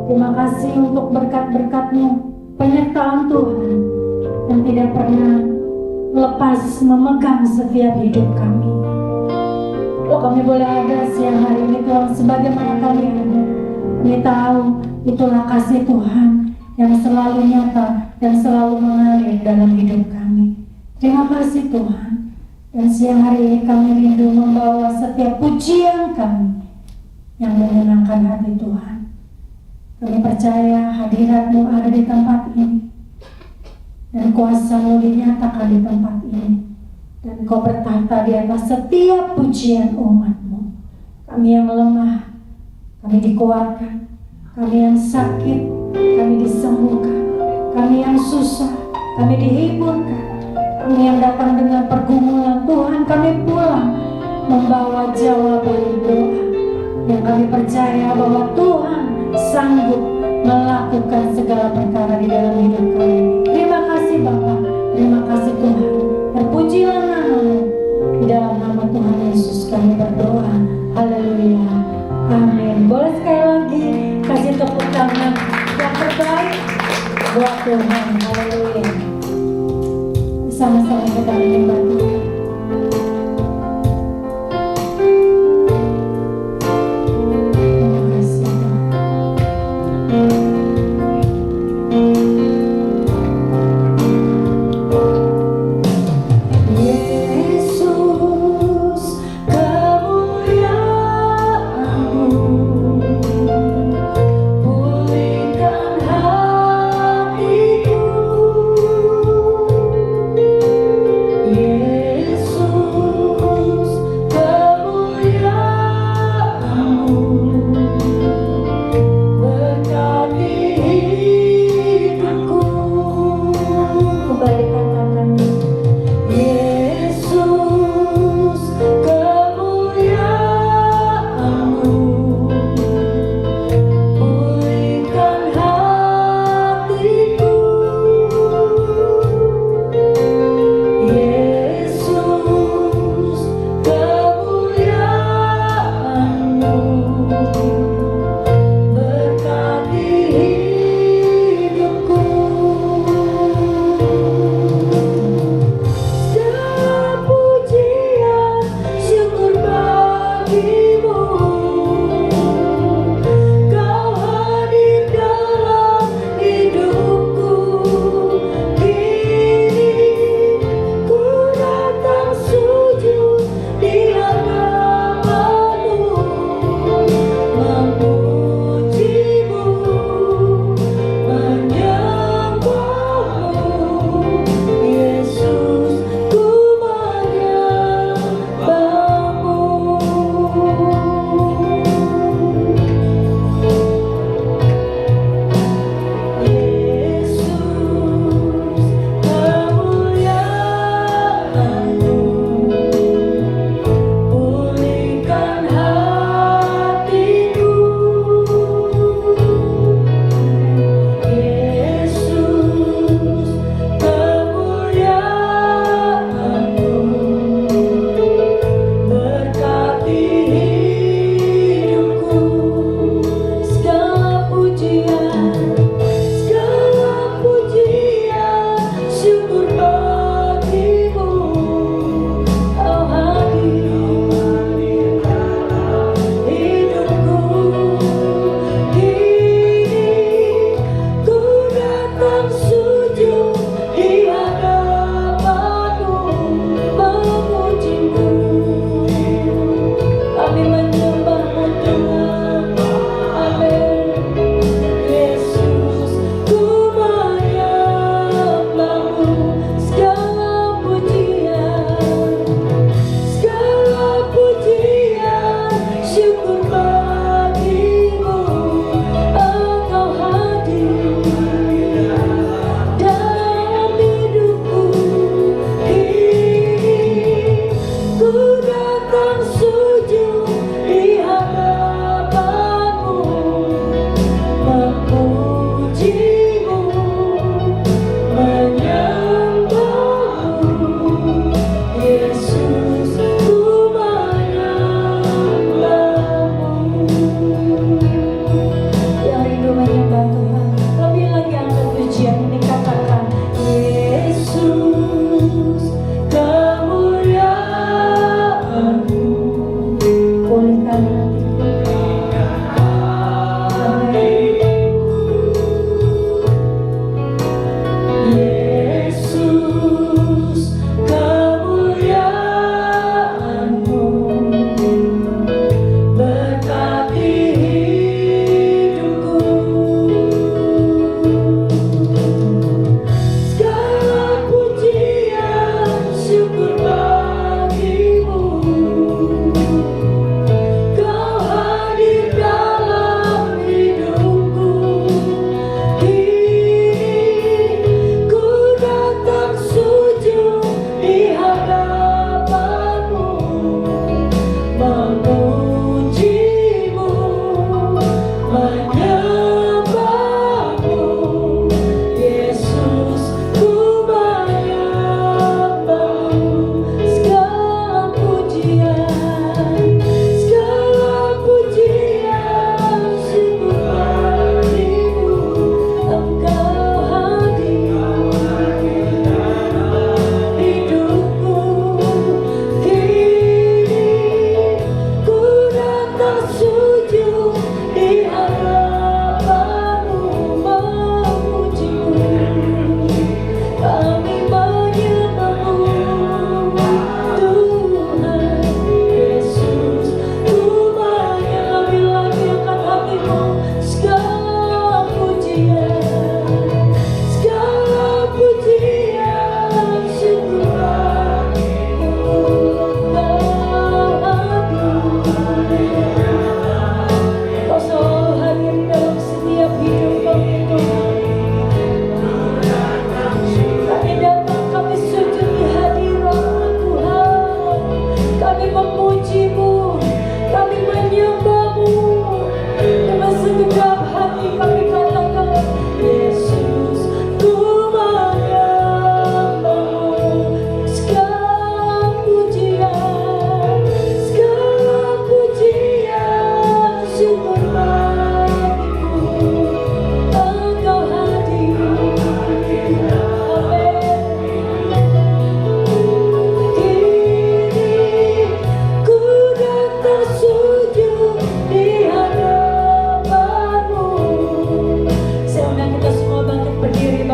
Terima kasih untuk berkat-berkat-Mu, penyertaan Tuhan yang tidak pernah lepas memegang setiap hidup kami. Kami boleh ada siang hari ini Tuhan, sebagaimana kami ada. Kami tahu itulah kasih Tuhan yang selalu nyata dan selalu mengalir dalam hidup kami. Terima kasih Tuhan. Dan siang hari ini kami rindu membawa setiap pujian kami yang menyenangkan hati Tuhan. Kami percaya hadirat-Mu ada di tempat ini, dan kuasa-Mu dinyatakan di tempat ini, dan Kau bertahta di atas setiap pujian umat-Mu. Kami yang lemah, kami dikuatkan. Kami yang sakit, kami disembuhkan. Kami yang susah, kami dihiburkan. Kami yang datang dengan pergumulan, Tuhan kami pulang membawa jawaban doa yang kami percaya bahwa Tuhan sanggup melakukan segala perkara di dalam hidup kami. Terima kasih Bapa, terima kasih Tuhan. Terpujilah nama-Mu. Di dalam nama Tuhan Yesus kami berdoa. Haleluya, amin. Boleh sekali lagi kasih tepuk tangan yang terbaik buat Tuhan. Haleluya. Sama-sama kita menyembah Tuhan. Yeah.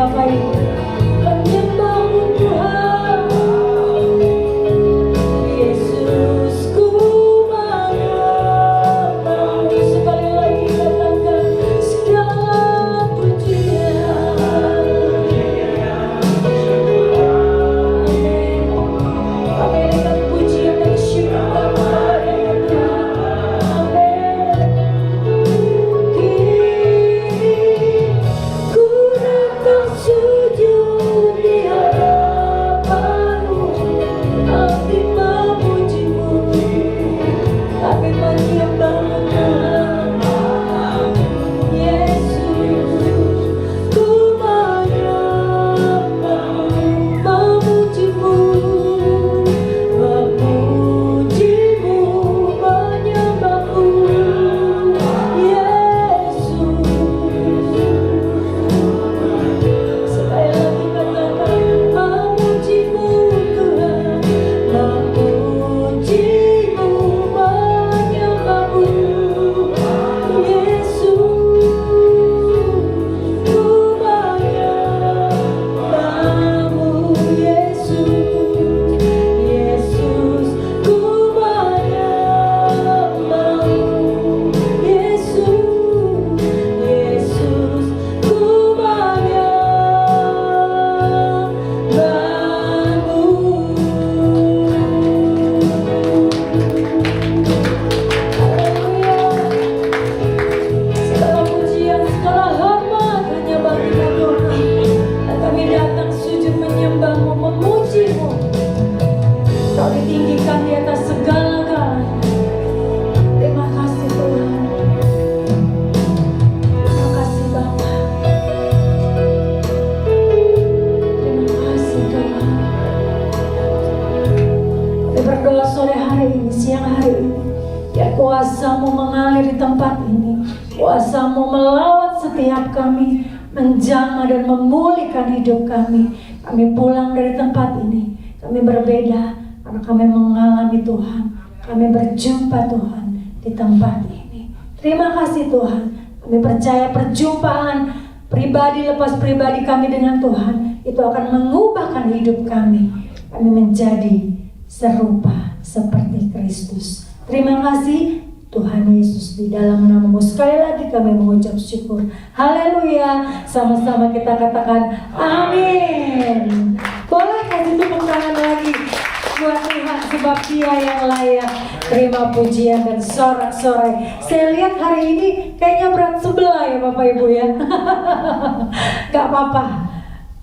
Bapak Ibu. Menyembahmu Tuhan. Yesus ku menyembahmu. Sekali lagi katakan segala pujian. Amin. Kami berikan pujian dan syukur kepada Tuhan. Amin. Ku datang sujud di hadapan-Mu, kami memuji-Mu, kami menyembah-Mu Tuhan. Yesus, ku menyembah-Mu, memuji-Mu, memuji-Mu, menyembah-Mu. Yesus, sekali lagi katakan memuji-Mu Tuhan, memuji-Mu, menyembah-Mu. Yesus, ku menyembah-Mu. Yesus, Yesus, ku menyembah-Mu. Yesus, Yesus, ku Segala pujian, segala hormat hanya bagi-Mu Tuhan. Dan kami datang sujud menyembah-Mu, memuji-Mu. Kau ditinggikan di atas segala-galanya. Terima kasih Tuhan. Terima kasih Bapa. Terima kasih Tuhan. Kami berdoa sore hari ini, siang hari ini, ya kuasa-Mu mengalir di tempat ini, kuasa-Mu melawat setiap kami, menjamah dan memulihkan hidup kami. Kami pulang dari tempat ini, kami berbeda karena kami mengalami Tuhan, kami berjumpa Tuhan di tempat ini. Terima kasih Tuhan. Kami percaya perjumpaan pribadi lepas pribadi kami dengan Tuhan itu akan mengubahkan hidup kami. Kami menjadi serupa seperti Kristus. Terima kasih Tuhan Yesus, di dalam nama-Mu sekali lagi kami mengucap syukur. Haleluya. Sama-sama kita katakan amin. Boleh kasih tepuk tangan lagi buat Tuhan, sebab Dia yang layak terima pujian dan sorak-sorai. Saya lihat hari ini kayaknya berat sebelah ya Bapak Ibu ya. Gak apa-apa.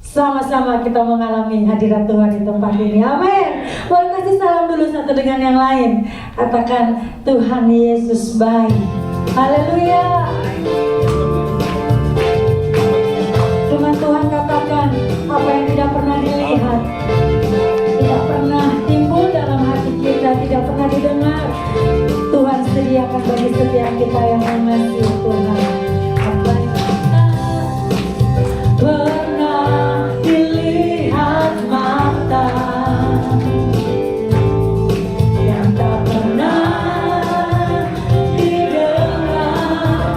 Sama-sama kita mengalami hadirat Tuhan di tempat ini. Amin. Boleh kasih salam dulu satu dengan yang lain. Katakan Tuhan Yesus baik. Haleluya. Firman Tuhan katakan apa yang tidak pernah dilihat, tidak pernah timbul dalam hati kita, tidak pernah didengar, Tuhan sediakan bagi setiap kita yang mengasihi Tuhan. Apa yang pernah dilihat mata, yang tak pernah didengar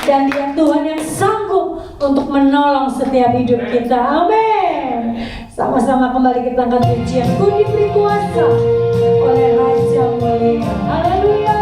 Dan Dia Tuhan yang sanggup untuk menolong setiap hidup kita. Amin. Sama-sama kembali kita angkat pujian. Ku diberi kuasa oleh Raja Mulia. Haleluya.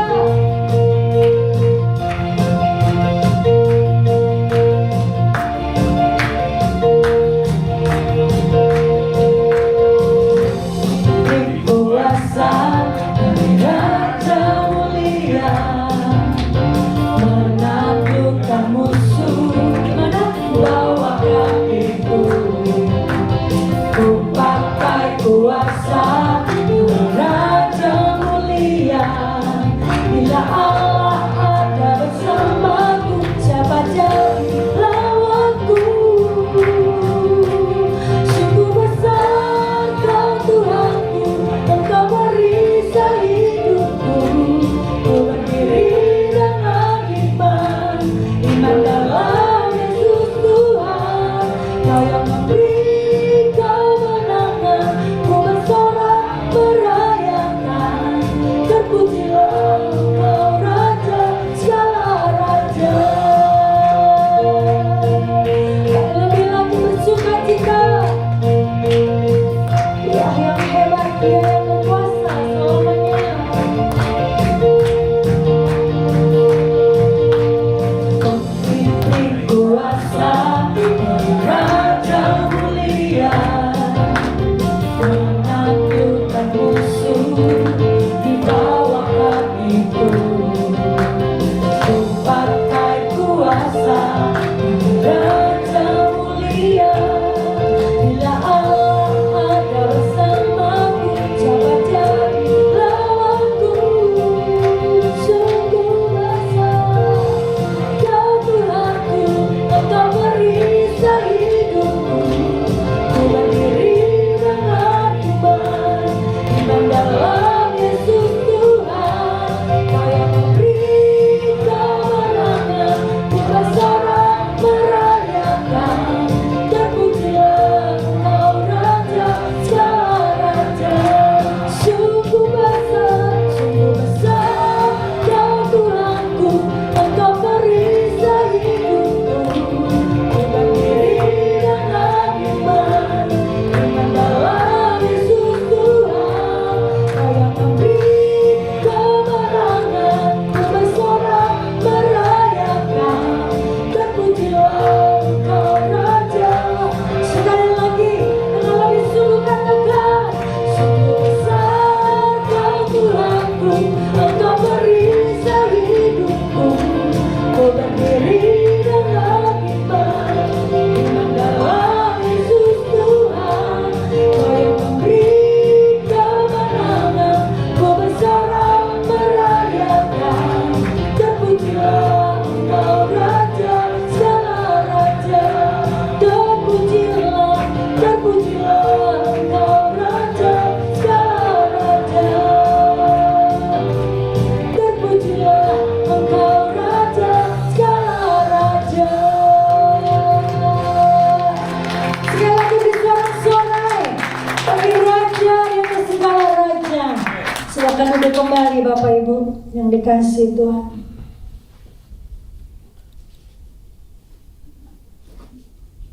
Silakan duduk kembali Bapak Ibu yang dikasihi Tuhan.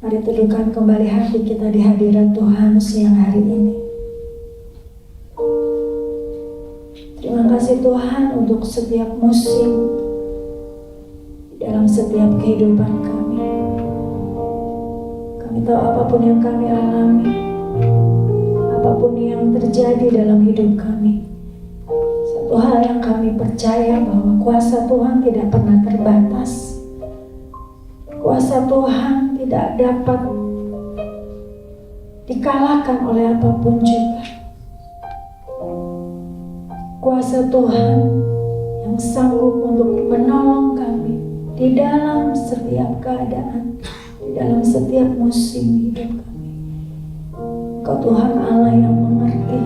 Mari teduhkan kembali hati kita di hadirat Tuhan siang hari ini. Terima kasih Tuhan untuk setiap musim dalam setiap kehidupan kami. Kami tahu apapun yang kami alami, apapun yang terjadi dalam hidup kami, satu hal yang kami percaya bahwa kuasa Tuhan tidak pernah terbatas. Kuasa Tuhan tidak dapat dikalahkan oleh apapun juga. Kuasa Tuhan yang sanggup untuk menolong kami di dalam setiap keadaan, di dalam setiap musim hidup kami. Engkau Tuhan Allah yang mengerti.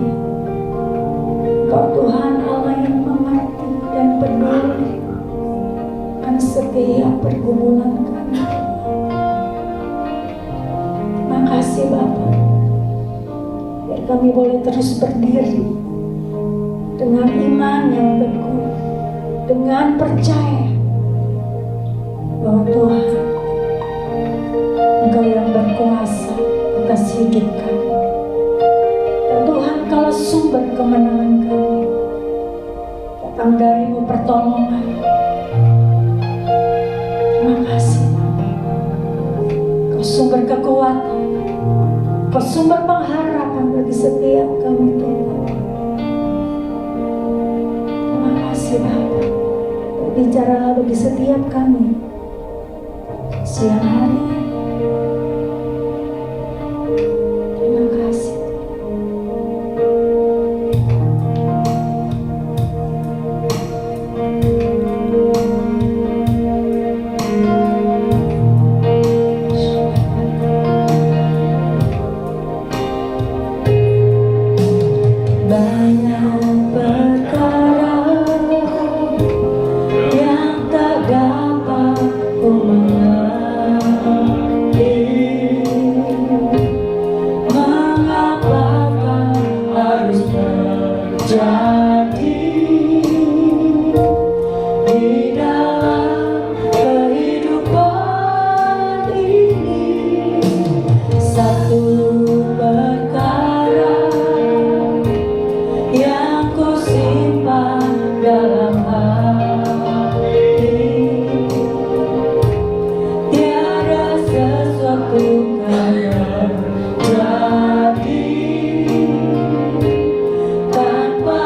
Engkau Tuhan Allah yang mengerti dan peduli akan setiap pergumulan kami. Terima kasih Bapa, biar kami boleh terus berdiri dengan iman yang teguh, dengan percaya bahwa Tuhan, Engkau yang berkuasa atas hidup kami. Dan Tuhan, kalau sumber kemenangan kami datang dari-Mu pertolongan. Terima kasih, Kau sumber kekuatan, Kau sumber pengharapan bagi setiap kami, Tuhan. Terima kasih, Bapa. Bicaralah bagi setiap kami siang hari ini. Terima kasih. Banyak perkara yang tak dapat ku mengerti, mengapakah harus terjadi di dalam kehidupan ini. Satu perkara yang ku simpan dalam hati, tiada sesuatu yang terjadi tanpa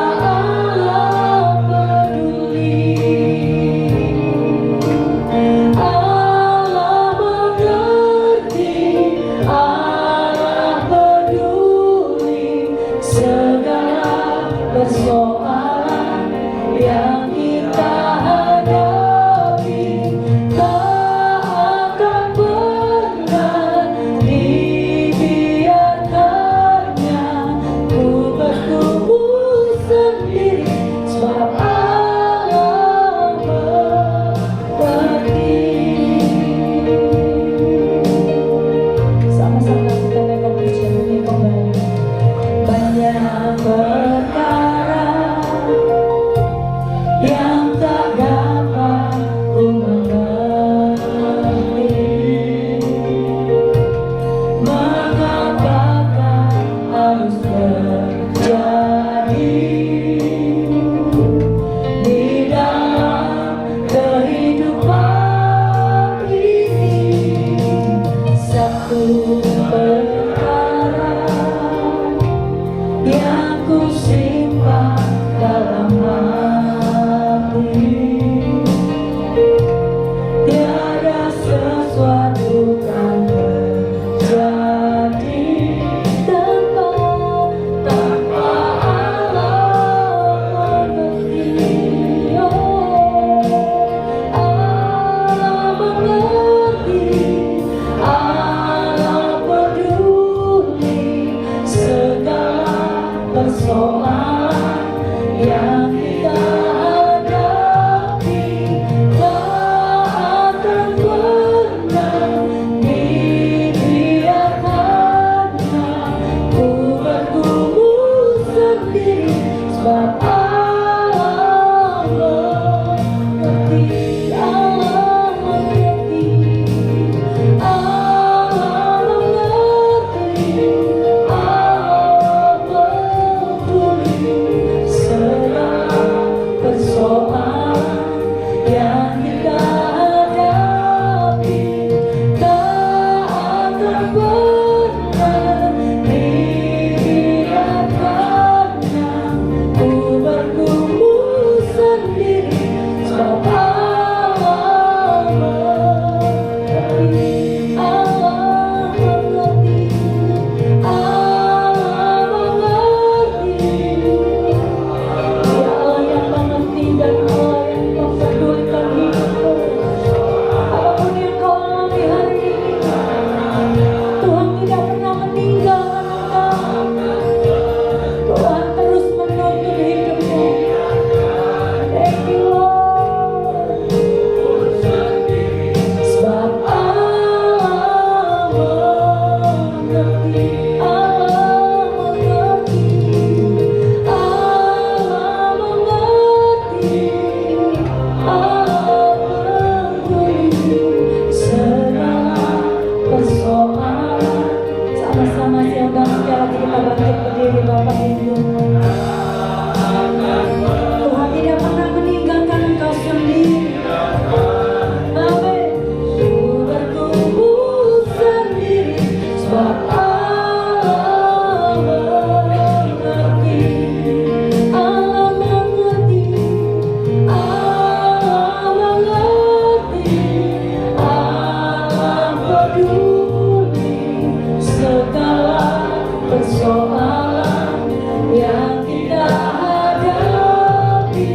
persoalan yang kita hadapi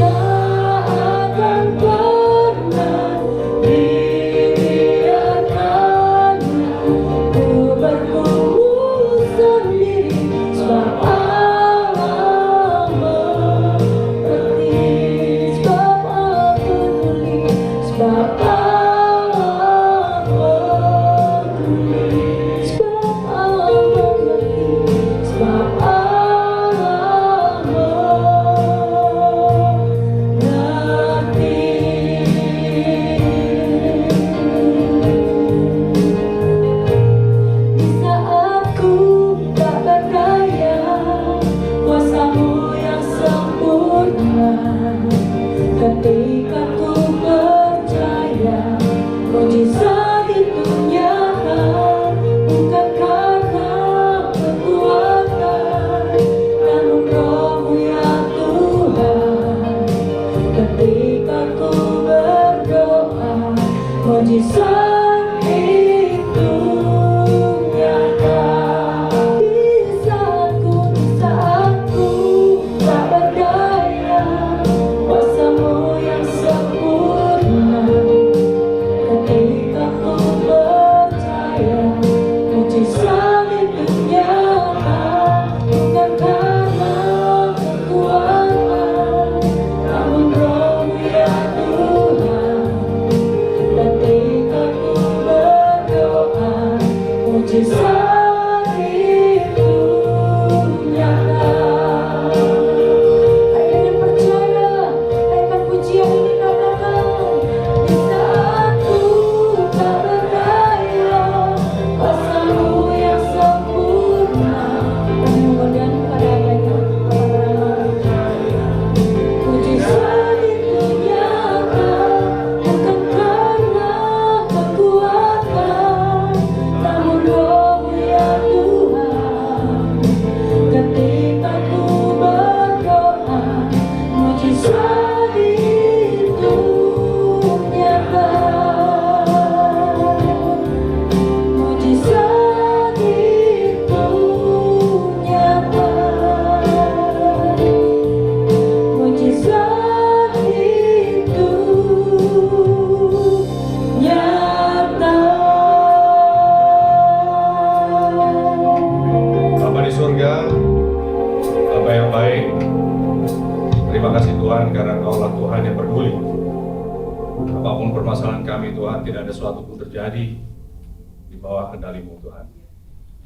tak akan pernah dibiarkannya. Ku bergumul sendiri sebab Allah mengerti, sebab Allah peduli, sebab Allah peduli, sebab Allah mengerti, sebab Allah mengerti. Di saat ku tak berdaya, kuasa-Mu yang sempurna. Ketika ku percaya mukjizat itu nyata, bukan karena kekuatan, namun Roh-Mu ya Tuhan. Ketika ku berdoa, mukjizat itu nyata. Di saat ku tak berdaya, kuasa-Mu yang sempurna. Ketika ku percaya mukjizat itu nyata, bukan karena kekuatan, namun Roh-Mu ya Tuhan. Ketika ku berdoa, mukjizat itu nyata. Ayo yang percaya, naikkan pujian ini katakan. Di saat ku tak berdaya, kuasa-Mu yang sempurna. Kami memohon kepada mukjizat itu nyata, bukan karena kekuatan, namun Roh-Mu ya Tuhan. Ketika ku berdoa, mukjizat itu nyata. Mukjizat itu nyata. Mukjizat itu nyata. Bapa di surga, Bapa yang baik, terima kasih Tuhan karena Kaulah Tuhan yang peduli. Apapun permasalahan kami Tuhan, tidak ada sesuatu pun terjadi di bawah kendali-Mu Tuhan.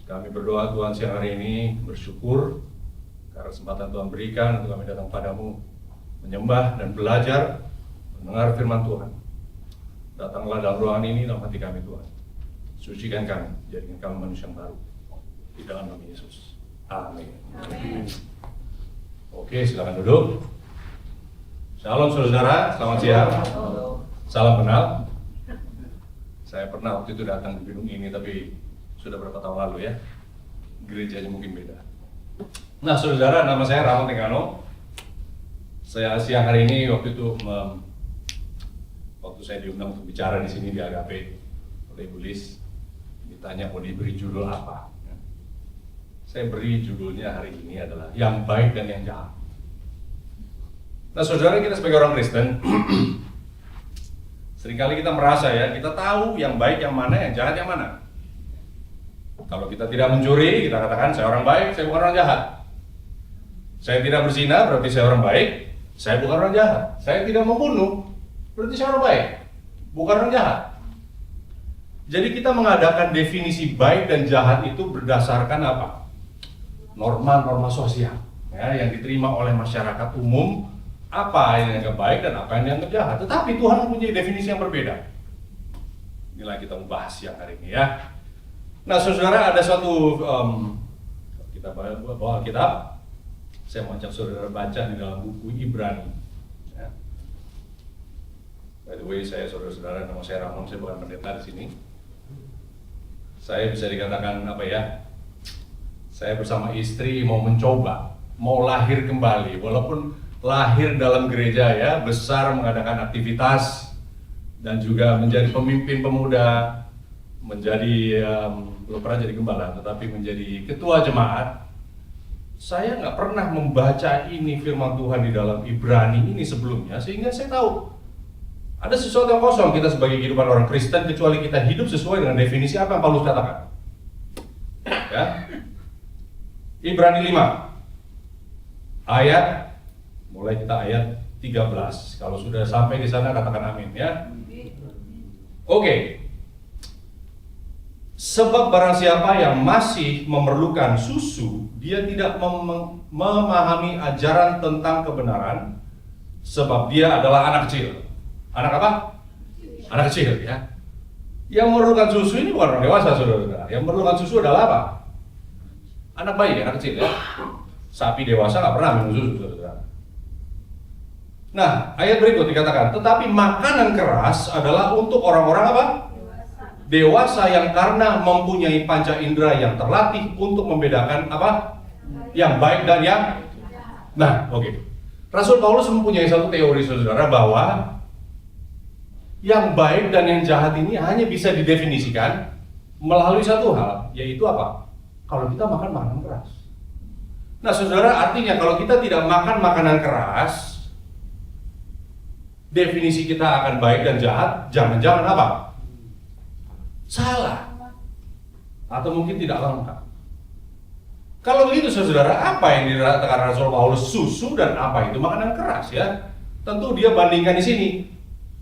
Kami berdoa Tuhan siang hari ini bersyukur karena kesempatan Tuhan berikan untuk kami datang padamu, menyembah dan belajar, mendengar firman Tuhan. Datanglah dalam ruangan ini dalam hati kami Tuhan. Sucikan kami, jadikan kami manusia yang baru. Di dalam nama Yesus. Amin. Oke, silakan duduk. Shalom saudara, selamat siang. Salam kenal. Saya pernah waktu itu datang di gedung ini, tapi sudah berapa tahun lalu ya. Gerejanya mungkin beda. Nah saudara, nama saya Rahmat Tengano. Saya siang hari ini waktu itu waktu saya diundang untuk bicara di sini di Agape oleh Ibu Lis, ditanya mau diberi judul apa. Saya beri judulnya hari ini adalah yang baik dan yang jahat. Nah saudara, kita sebagai orang Kristen seringkali kita merasa ya, kita tahu yang baik yang mana, yang jahat yang mana. Kalau kita tidak mencuri, kita katakan saya orang baik, saya bukan orang jahat. Saya tidak berzina, berarti saya orang baik, saya bukan orang jahat. Saya tidak membunuh, berarti saya orang baik, bukan orang jahat. Jadi kita mengadakan definisi baik dan jahat itu berdasarkan apa? Norma-norma sosial ya, yang diterima oleh masyarakat umum, apa yang dianggap baik dan apa yang dianggap jahat. Tetapi Tuhan mempunyai definisi yang berbeda. Inilah kita membahas siang hari ini ya. Nah saudara, ada suatu kita bawa Alkitab. Saya mau ajak saudara baca di dalam buku Ibrani ya. By the way, saya saudara-saudara, nama saya Ramon, saya bukan pendeta di sini. Saya bisa dikatakan apa ya, saya bersama istri mau mencoba, mau lahir kembali, walaupun lahir dalam gereja ya, besar mengadakan aktivitas dan juga menjadi pemimpin pemuda, menjadi belum pernah jadi gembala, tetapi menjadi ketua jemaat, saya nggak pernah membaca ini firman Tuhan di dalam Ibrani ini sebelumnya, sehingga saya tahu ada sesuatu yang kosong kita sebagai kehidupan orang Kristen kecuali kita hidup sesuai dengan definisi apa yang Paulus katakan. Ya. Ibrani 5 ayat, mulai kita ayat 13. Kalau sudah sampai di sana katakan amin ya. Oke. Sebab barang siapa yang masih memerlukan susu, dia tidak memahami ajaran tentang kebenaran, sebab dia adalah anak kecil. Anak apa? Anak kecil ya. Yang memerlukan susu ini bukan orang dewasa, saudara-saudara. Yang memerlukan susu adalah apa? Anak bayi, anak kecil ya. Sapi dewasa nggak pernah minum susu, saudara. Nah, ayat berikut dikatakan, tetapi makanan keras adalah untuk orang-orang apa? Dewasa yang karena mempunyai panca indera yang terlatih untuk membedakan apa? Yang baik dan yang... Nah, oke. Rasul Paulus mempunyai satu teori, saudara, bahwa yang baik dan yang jahat ini hanya bisa didefinisikan melalui satu hal, yaitu apa? Kalau kita makan makanan keras. Nah, saudara, artinya kalau kita tidak makan makanan keras, definisi kita akan baik dan jahat, jangan-jangan apa? Salah. Atau mungkin tidak lengkap. Kalau begitu, saudara, apa yang dikatakan Rasul Paulus susu dan apa itu makanan keras ya? Tentu dia bandingkan di sini.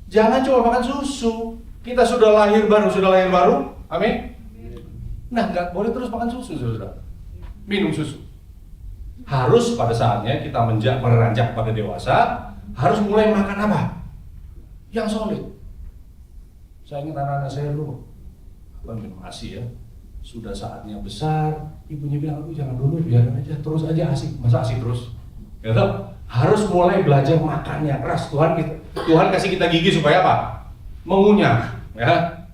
Jangan cuma makan susu. Kita sudah lahir baru, amin. Nah, nggak boleh terus makan susu, saudara. Minum susu. Harus pada saatnya kita meranjak pada dewasa, harus mulai makan apa? Yang solid. Saya ingat anak-anak saya dulu, minum ASI ya. Sudah saatnya besar, ibunya bilang, jangan dulu, biarin aja, terus aja ASI. Masa ASI terus? Ya toh? Harus mulai belajar makannya keras. Tuhan kasih kita gigi supaya apa? Mengunyah, ya.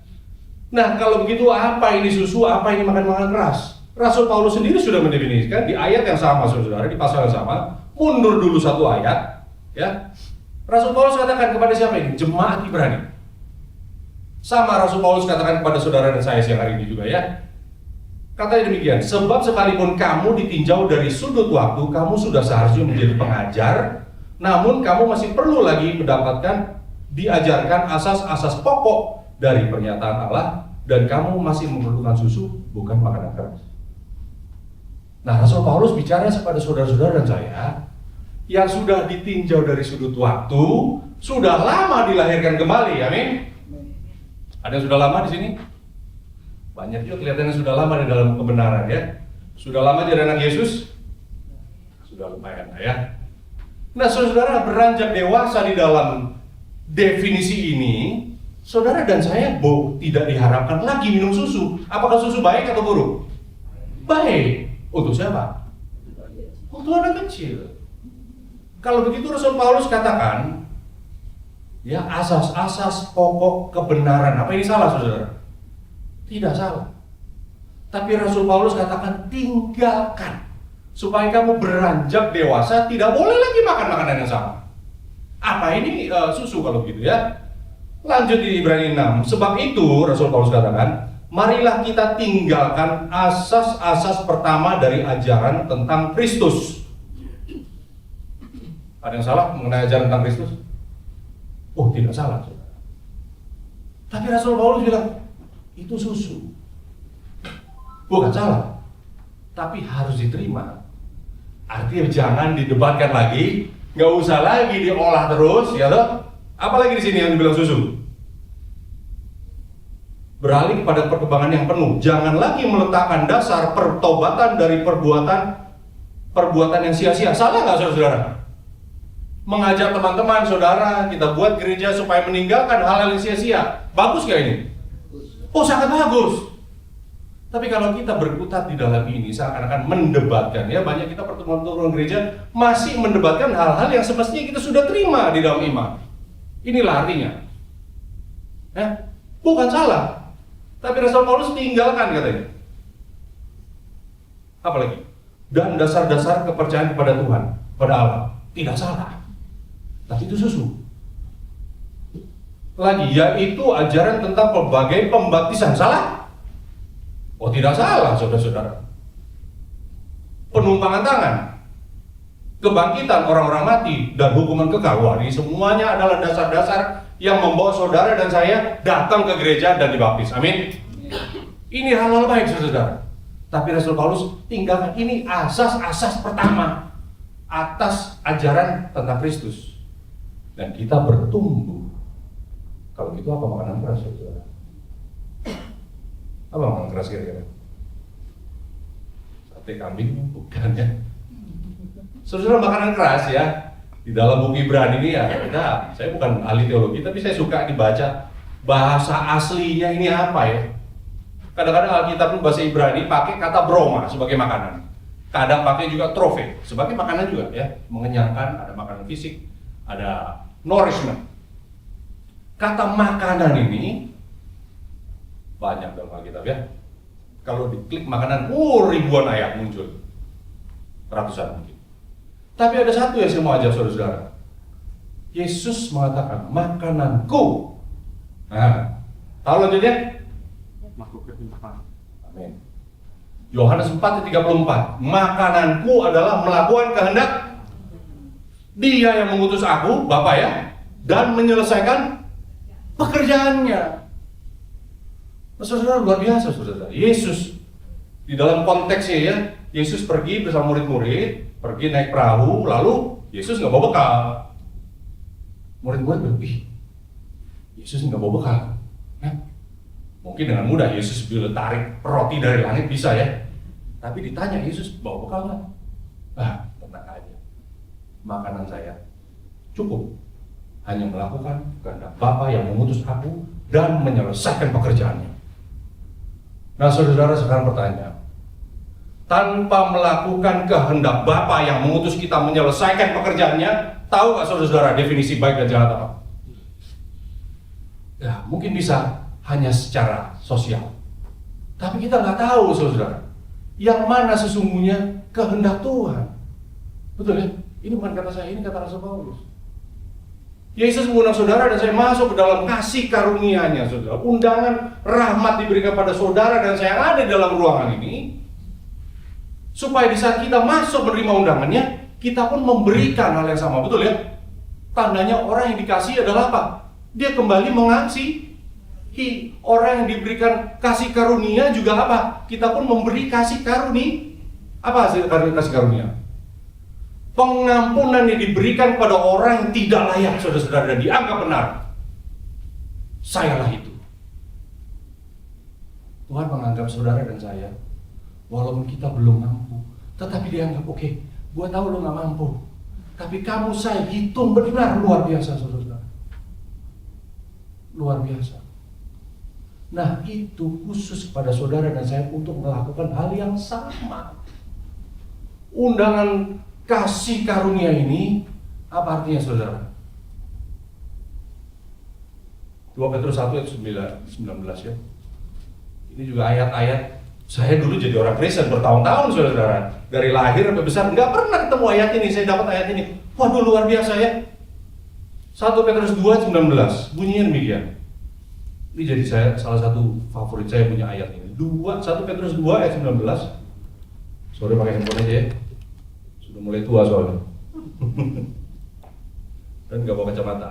Nah, kalau begitu apa ini susu, apa ini makan keras? Rasul Paulus sendiri sudah mendefinisikan di ayat yang sama, saudara, di pasal yang sama. Mundur dulu satu ayat, ya. Rasul Paulus katakan kepada siapa ini? Jemaat Ibrani. Sama Rasul Paulus katakan kepada saudara dan saya siang hari ini juga ya. Katanya demikian, sebab sekalipun kamu ditinjau dari sudut waktu, kamu sudah seharusnya menjadi pengajar, namun kamu masih perlu lagi mendapatkan, diajarkan asas-asas pokok dari pernyataan Allah, dan kamu masih memerlukan susu, bukan makanan keras. Nah, Rasul Paulus bicara kepada saudara-saudara dan saya, yang sudah ditinjau dari sudut waktu, sudah lama dilahirkan kembali, amin. Ada yang sudah lama di sini? Banyak juga kelihatannya sudah lama di dalam kebenaran ya. Sudah lama jadi anak Yesus? Sudah lumayan ya. Nah, saudara beranjak dewasa di dalam definisi ini, saudara dan saya tidak diharapkan lagi minum susu. Apakah susu baik atau buruk? Baik. Untuk siapa? Untuk anak kecil. Kalau begitu Rasul Paulus katakan, ya, asas-asas pokok kebenaran. Apa ini salah, saudara? Tidak salah. Tapi Rasul Paulus katakan tinggalkan, supaya kamu beranjak dewasa tidak boleh lagi makan makanan yang sama. Apa ini susu kalau gitu ya? Lanjut di Ibrani 6. Sebab itu Rasul Paulus katakan, marilah kita tinggalkan asas-asas pertama dari ajaran tentang Kristus. Ada yang salah mengenai ajaran tentang Kristus? Oh, tidak salah, saudara. Tapi Rasul Paulus bilang, itu susu. Bukan salah, tapi harus diterima. Artinya jangan didebatkan lagi, nggak usah lagi diolah terus, ya toh? Apalagi di sini yang dibilang susu. Beralih kepada perkembangan yang penuh. Jangan lagi meletakkan dasar pertobatan dari perbuatan yang sia-sia. Salah nggak, saudara? Mengajak teman-teman, saudara, kita buat gereja supaya meninggalkan hal-hal yang sia-sia. Bagus nggak ini? Oh, sangat bagus. Tapi kalau kita berkutat di dalam ini, seakan-akan mendebatkan, ya, banyak kita pertemuan-pertemuan gereja masih mendebatkan hal-hal yang semestinya kita sudah terima di dalam iman. Inilah artinya. Ya, bukan salah. Tapi Rasul Paulus tinggalkan katanya. Apalagi? Dan dasar-dasar kepercayaan kepada Tuhan, kepada Allah. Tidak salah. Tapi itu susu. Lagi, yaitu ajaran tentang berbagai pembaptisan. Salah? tidak salah, saudara-saudara. Penumpangan tangan, kebangkitan orang-orang mati, dan hukuman kekal. Wah, ini semuanya adalah dasar-dasar yang membawa saudara dan saya datang ke gereja dan dibaptis. Amin. Ini hal-hal baik, saudara. Tapi Rasul Paulus tinggalkan ini asas-asas pertama atas ajaran tentang Kristus. Dan kita bertumbuh. Kalau gitu apa makanan keras, saudara? Apa makanan keras kira-kira? Sate kambing? Bukan ya. Saudara, makanan keras ya. Di dalam buku Ibrani ini ya, saya bukan ahli teologi, tapi saya suka dibaca bahasa aslinya ini apa ya. Kadang-kadang Alkitab bahasa Ibrani pakai kata broma sebagai makanan. Kadang pakai juga trofe sebagai makanan juga ya, mengenyangkan, ada makanan fisik, ada nourishment. Kata makanan ini banyak dalam Alkitab ya. Kalau diklik makanan, ribuan ayat muncul, ratusan mungkin. Tapi ada satu yang saya mau ajak saudara-saudara. Yesus mengatakan makananku. Nah, tahu lanjutnya? Amin. Yohanes 4:34. Makananku adalah melakukan kehendak Dia yang mengutus aku, Bapa ya, dan menyelesaikan pekerjaannya. Saudara, luar biasa, saudara. Yesus di dalam konteksnya ya, Yesus pergi bersama murid-murid, pergi naik perahu, lalu Yesus nggak bawa bekal. Murid-murid berpikir, Yesus nggak bawa bekal. Nah, mungkin dengan mudah Yesus bila tarik roti dari langit bisa ya. Tapi ditanya, Yesus bawa bekal nggak? Tenang aja. Makanan saya cukup. Hanya melakukan kehendak Bapa yang mengutus aku dan menyelesaikan pekerjaannya. Nah, saudara, sekarang pertanyaan. Tanpa melakukan kehendak Bapa yang mengutus kita menyelesaikan pekerjaannya, tahu nggak saudara definisi baik dan jahat apa? Ya, mungkin bisa hanya secara sosial. Tapi kita nggak tahu, saudara, yang mana sesungguhnya kehendak Tuhan. Betul ya? Ini bukan kata saya, ini kata Rasul Paulus. Yesus mengundang saudara dan saya masuk ke dalam kasih karunia-Nya, saudara. Undangan rahmat diberikan pada saudara dan saya yang ada di dalam ruangan ini, supaya di saat kita masuk menerima undangannya, kita pun memberikan hal yang sama. Betul ya? Tandanya orang yang dikasih adalah apa? Dia kembali mengasihi. Orang yang diberikan kasih karunia juga apa? Kita pun memberi kasih karunia. Apa hasil kasih karunia? Pengampunan yang diberikan pada orang yang tidak layak, saudara-saudara, dan dianggap benar. Sayalah itu. Tuhan menganggap saudara dan saya, walaupun kita belum mampu, tetapi dia anggap, oke, gua tahu lo gak mampu, tapi kamu saya hitung benar. Luar biasa, saudara-saudara. Luar biasa. Nah, itu khusus kepada saudara dan saya untuk melakukan hal yang sama. Undangan kasih karunia ini, apa artinya, saudara? 2 Petrus 1 ayat 19 ya. Ini juga ayat-ayat. Saya dulu jadi orang Kristen bertahun-tahun, saudara. Dari lahir sampai besar nggak pernah ketemu ayat ini. Saya dapat ayat ini. Waduh, luar biasa ya. 1 Petrus 2:19 bunyinya demikian. Ini jadi saya salah satu favorit saya punya ayat ini. 1 Petrus 2 ayat 19. Sorry pakai handphone aja ya. Sudah mulai tua soalnya. Dan nggak bawa kacamata.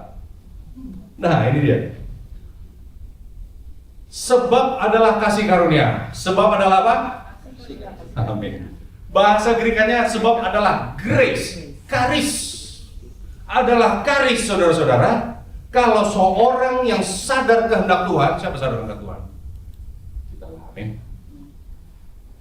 Nah, ini dia. Sebab adalah kasih karunia. Sebab adalah apa? Amin. Bahasa Grekanya sebab adalah grace, karis. Adalah karis, saudara-saudara. Kalau seorang yang sadar kehendak Tuhan, siapa sadar kehendak Tuhan? Kita, amin.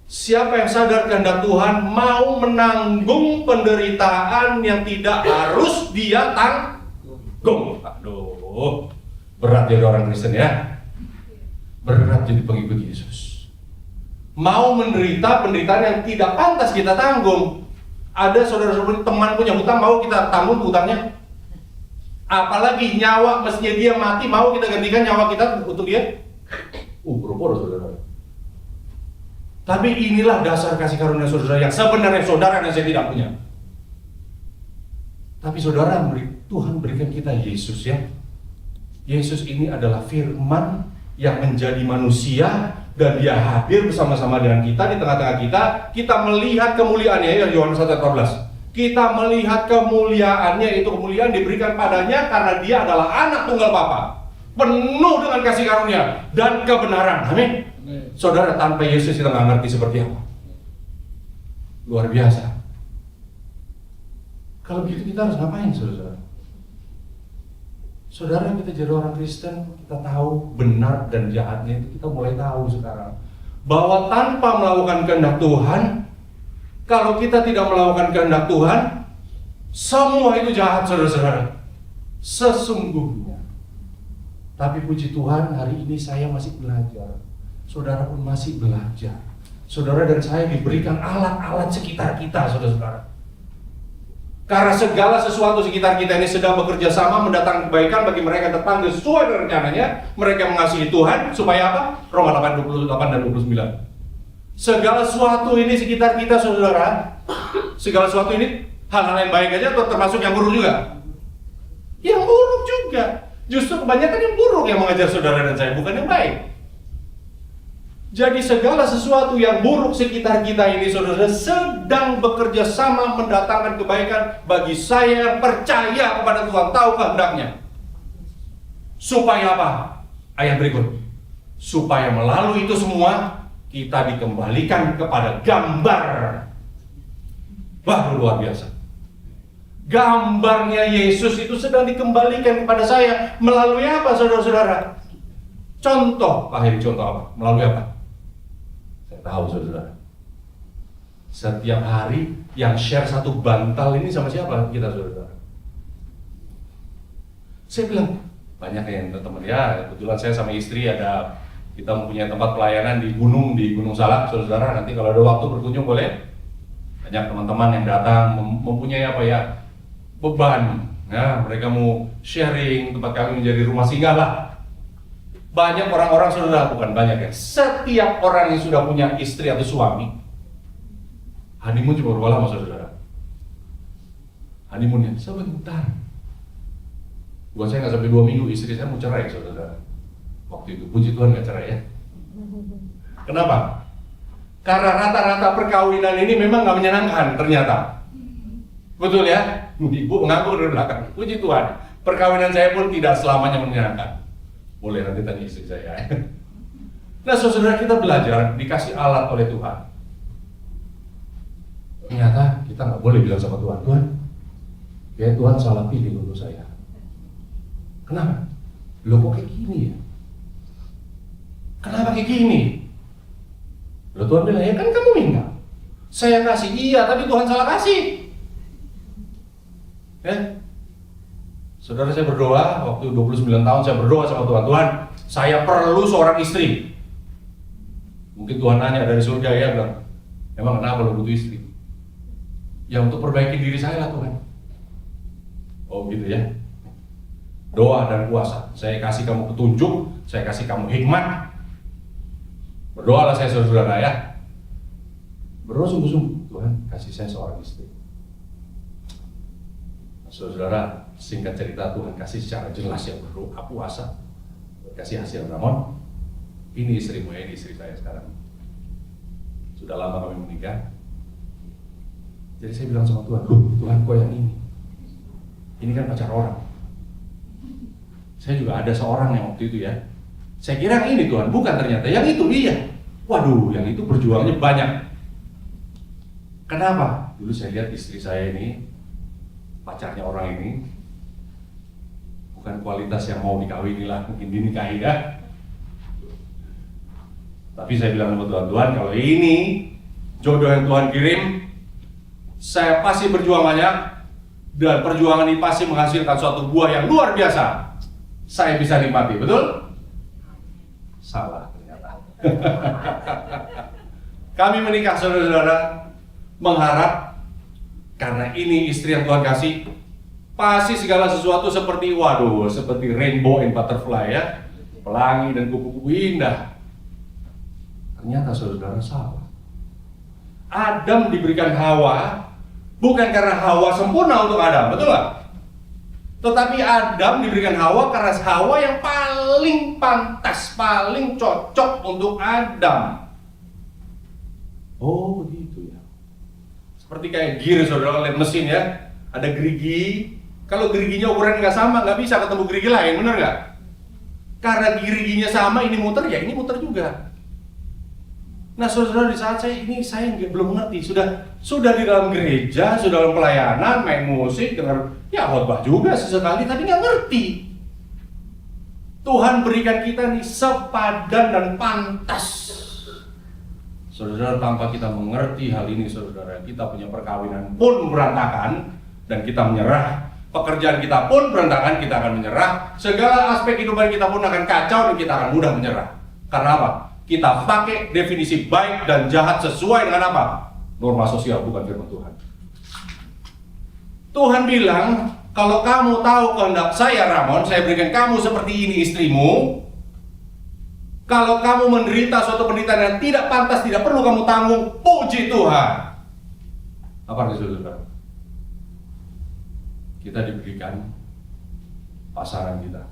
Siapa yang sadar kehendak Tuhan mau menanggung penderitaan yang tidak harus dia tanggung. Aduh, berat jadi orang Kristen ya. Berat jadi pengikut Yesus. Mau menderita penderitaan yang tidak pantas kita tanggung. Ada saudara-saudara teman punya hutang, mau kita tanggung hutangnya? Apalagi nyawa mestinya dia mati, mau kita gantikan nyawa kita untuk dia? Boro-boro, saudara. Tapi inilah dasar kasih karunia saudara yang sebenarnya saudara dan saya tidak punya. Tapi saudara, Tuhan berikan kita Yesus ya. Yesus ini adalah firman yang menjadi manusia dan dia hadir bersama-sama dengan kita di tengah-tengah kita. Kita melihat kemuliaannya, ya Yohanes 1:14. Kita melihat kemuliaannya, itu kemuliaan diberikan padanya karena dia adalah anak tunggal Bapa, penuh dengan kasih karunia dan kebenaran. Amin. Saudara, tanpa Yesus kita nggak ngerti seperti apa. Luar biasa. Kalau begitu kita harus ngapain, saudara? Saudara, kita jadi orang Kristen, kita tahu benar dan jahatnya itu kita mulai tahu sekarang. Bahwa tanpa melakukan kehendak Tuhan, kalau kita tidak melakukan kehendak Tuhan, semua itu jahat, saudara-saudara. Sesungguhnya. Tapi puji Tuhan, hari ini saya masih belajar. Saudara pun masih belajar. Saudara dan saya diberikan alat-alat sekitar kita, saudara-saudara. Karena segala sesuatu sekitar kita ini sedang bekerja sama mendatangkan kebaikan bagi mereka yang terpanggil sesuai dengan rencananya. Mereka mengasihi Tuhan, supaya apa? Roma 8:28 dan 29. Segala sesuatu ini sekitar kita, saudara. Segala sesuatu ini hal-hal yang baik aja atau termasuk yang buruk juga? Yang buruk juga. Justru kebanyakan yang buruk yang mengajar saudara dan saya, bukan yang baik. Jadi segala sesuatu yang buruk sekitar kita ini, saudara, sedang bekerja sama mendatangkan kebaikan bagi saya yang percaya kepada Tuhan, tahu kehendaknya. Supaya apa? Ayat berikut. Supaya melalui itu semua kita dikembalikan kepada gambar. Wah, luar biasa. Gambarnya Yesus itu sedang dikembalikan kepada saya melalui apa, saudara-saudara? Contoh, contoh apa? Melalui apa? Saya tahu, saudara. Setiap hari yang share satu bantal ini sama siapa kita, saudara? Saya bilang, banyak yang teman ya, kebetulan saya sama istri kita mempunyai tempat pelayanan di Gunung Salak, saudara. Nanti kalau ada waktu berkunjung boleh. Banyak teman-teman yang datang mempunyai beban. Ya, mereka mau sharing, tempat kami menjadi rumah singgah lah. Banyak orang-orang, saudara, bukan banyak ya. Setiap orang yang sudah punya istri atau suami, honeymoon cuma berapa lama, saudara? Honeymoonnya sebentar. Buat saya nggak sampai 2 minggu, istri saya mau cerai, saudara. Waktu itu, puji Tuhan nggak cerai ya. Kenapa? Karena rata-rata perkawinan ini memang nggak menyenangkan ternyata. Betul ya? Ibu mengaku dari belakang. Puji Tuhan, perkawinan saya pun tidak selamanya menyenangkan. Boleh nanti tanya istri saya. Nah, saudara, kita belajar, dikasih alat oleh Tuhan. Ternyata kita nggak boleh bilang sama Tuhan, ya Tuhan salah pilih untuk saya. Kenapa? Loh, kok kayak gini ya? Kenapa kayak gini? Loh, Tuhan bilang, ya kan kamu minta. Saya kasih, iya, tapi Tuhan salah kasih. Saudara, saya berdoa, waktu 29 tahun saya berdoa sama Tuhan. Tuhan, saya perlu seorang istri. Mungkin Tuhan nanya dari surga, ya bilang, emang kenapa lo butuh istri? Ya untuk perbaiki diri saya lah, Tuhan. Oh gitu ya. Doa dan puasa, saya kasih kamu petunjuk, saya kasih kamu hikmat. Berdoalah saya, saudara ya. Berdoa sungguh-sungguh, Tuhan kasih saya seorang istri. Saudara, singkat cerita, Tuhan kasih secara jelas ya, berdoa, puasa, kasih hasil. Namun, ini istrimu ya, ini istri saya sekarang. Sudah lama kami menikah. Jadi saya bilang sama Tuhan, Tuhan kok yang ini? Ini kan pacar orang. Saya juga ada seorang yang waktu itu ya. Saya kira ini Tuhan, bukan, ternyata yang itu dia. Waduh, yang itu perjuangannya banyak. Kenapa? Dulu saya lihat istri saya ini, pacarnya orang ini, bukan kualitas yang mau dikawini lah, mungkin dinikahi ya. Tapi saya bilang sama Tuhan, Tuhan kalau ini jodoh yang Tuhan kirim, saya pasti berjuang banyak, dan perjuangan ini pasti menghasilkan suatu buah yang luar biasa. Saya bisa nikmati, betul? Salah ternyata. Kami menikah, saudara-saudara, mengharap karena ini istri yang Tuhan kasih, pasti segala sesuatu seperti seperti rainbow and butterfly ya, pelangi dan kupu-kupu indah. Ternyata saudara salah. Adam diberikan Hawa bukan karena Hawa sempurna untuk Adam, betul nggak? Tetapi Adam diberikan Hawa karena Hawa yang paling pantas, paling cocok untuk Adam. Oh begitu ya. Seperti kayak gear, saudara lihat mesin ya, ada gerigi. Kalau geriginya ukuran nggak sama, nggak bisa ketemu gerigi lain, bener nggak? Karena geriginya sama, ini muter ya, ini muter juga. Nah saudara, di saat saya belum mengerti, sudah di dalam gereja, sudah dalam pelayanan, main musik, dengar ya khotbah juga sesekali, tapi nggak ngerti. Tuhan berikan kita nih sepadan dan pantas. Saudara, tanpa kita mengerti hal ini, saudara, kita punya perkawinan pun berantakan dan kita menyerah. Pekerjaan kita pun berantakan, kita akan menyerah. Segala aspek kehidupan kita pun akan kacau dan kita akan mudah menyerah. Karena apa? Kita pakai definisi baik dan jahat sesuai dengan apa? Norma sosial, bukan firman Tuhan. Tuhan bilang, kalau kamu tahu kehendak saya, Ramon, saya berikan kamu seperti ini istrimu. Kalau kamu menderita suatu penderitaan yang tidak pantas, tidak perlu kamu tanggung, puji Tuhan. Apa artinya, saudara? Kita diberikan pasangan kita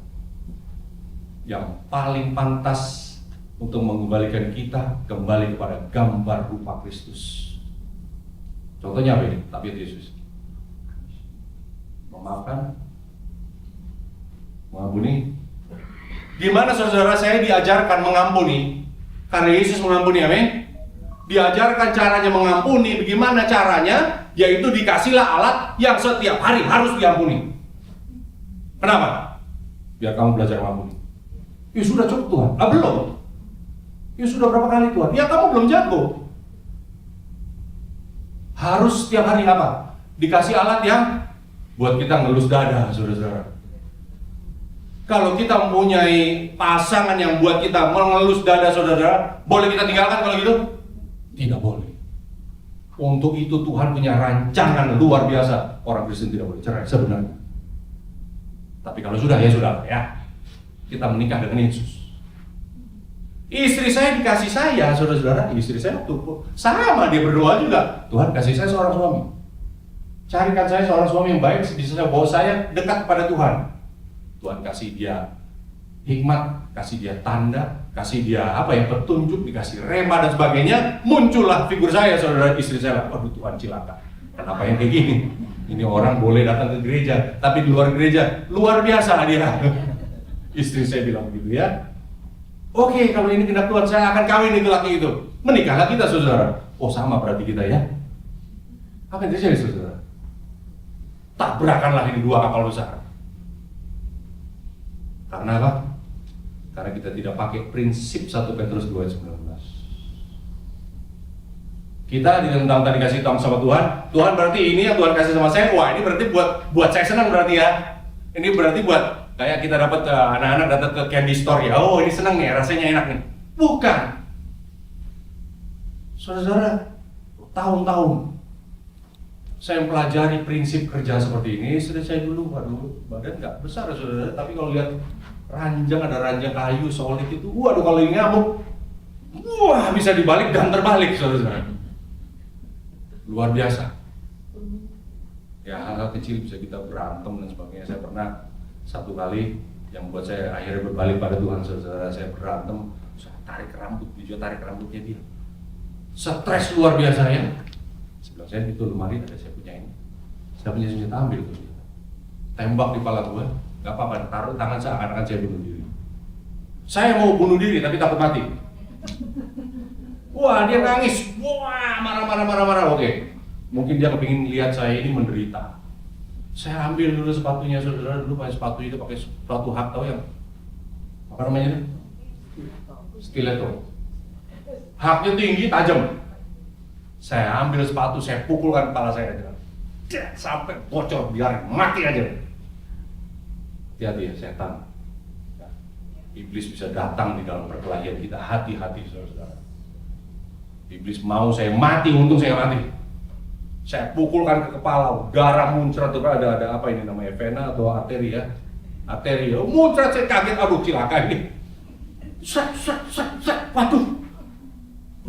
yang paling pantas untuk mengembalikan kita kembali kepada gambar rupa Kristus. Contohnya apa ini? Tabiat Yesus. Memaafkan, mengampuni. Gimana saudara saya diajarkan mengampuni? Karena Yesus mengampuni, amin. Diajarkan caranya mengampuni. Bagaimana caranya? Yaitu dikasihlah alat yang setiap hari harus diampuni. Kenapa? Biar kamu belajar mengampuni. Ya sudah cukup Tuhan. Belum. Ya sudah berapa kali Tuhan? Ya kamu belum jago. Harus setiap hari apa? Dikasih alat yang buat kita ngelus dada, saudara-saudara. Kalau kita mempunyai pasangan yang buat kita mengelus dada, saudara, boleh kita tinggalkan kalau gitu? Tidak boleh. Untuk itu Tuhan punya rancangan luar biasa. Orang Kristen tidak boleh cerai sebenarnya. Tapi kalau sudah, ya sudah ya. Kita menikah dengan Yesus. Istri saya dikasih saya, saudara-saudara. Istri saya waktu sama, dia berdoa juga. Tuhan kasih saya seorang suami. Carikan saya seorang suami yang baik, bisa bawa saya dekat kepada Tuhan. Tuhan kasih dia hikmat, kasih dia tanda, kasih dia petunjuk, dikasih rema dan sebagainya. Muncullah figur saya, saudara, istri saya. Waduh Tuhan, cilaka. Kenapa yang kayak gini? Ini orang boleh datang ke gereja, tapi di luar gereja luar biasa dia. Istri saya bilang begitu ya. Oke, kalau ini kehendak Tuhan, saya akan kawin itu laki itu. Menikahlah kita, saudara. Oh sama berarti kita ya. Apa yang terjadi, saudara? Tabrakanlah ini dua kapal besar. Karena apa? Karena kita tidak pakai prinsip 1 Petrus 2:19. Kita di dalam tadi kasih tahu sama Tuhan. Tuhan berarti ini yang Tuhan kasih sama saya. Wah, ini berarti buat saya senang berarti ya. Ini berarti buat kayak kita dapat anak-anak datang ke candy store ya. Oh, ini senang nih, rasanya enak nih. Bukan. Saudara-saudara, tahun-tahun saya mempelajari prinsip kerja seperti ini. Sudah saya dulu, waduh, badan nggak besar saudara. Tapi kalau lihat ranjang, ada ranjang kayu solid itu, waduh kalau ini ngamuk, wah bisa dibalik dan terbalik saudara. Luar biasa. Ya hal-hal kecil bisa kita berantem dan sebagainya. Saya pernah satu kali yang membuat saya akhirnya berbalik pada Tuhan, saudara. Saya berantem, saya tarik rambut, dia tarik rambutnya dia. Stres luar biasa ya. Sebelah saya itu lemari ada saya punya ini. Saya punya senjata, ambil tuh. Tembak di kepala gua, nggak apa-apa, taruh tangan saya akan saya bunuh diri. Saya mau bunuh diri tapi takut mati. Wah dia nangis, wah marah. Oke, mungkin dia kepingin lihat saya ini menderita. Saya ambil dulu sepatunya, saudara. Dulu pakai sepatu itu pakai sepatu hak, tahu yang apa namanya itu? Stiletto. Haknya tinggi, tajam. Saya ambil sepatu, saya pukulkan kepala saya aja. Sampai bocor, biar mati aja. Hati-hati ya, setan. Iblis bisa datang di dalam perkelahian kita. Hati-hati, saudara. Iblis mau saya mati, untung saya mati. Saya pukulkan ke kepala, darah muncrat. Ada apa ini namanya, vena atau arteri ya? Arteri, muncrat. Saya kaget, aduh cilaka ini. Waduh.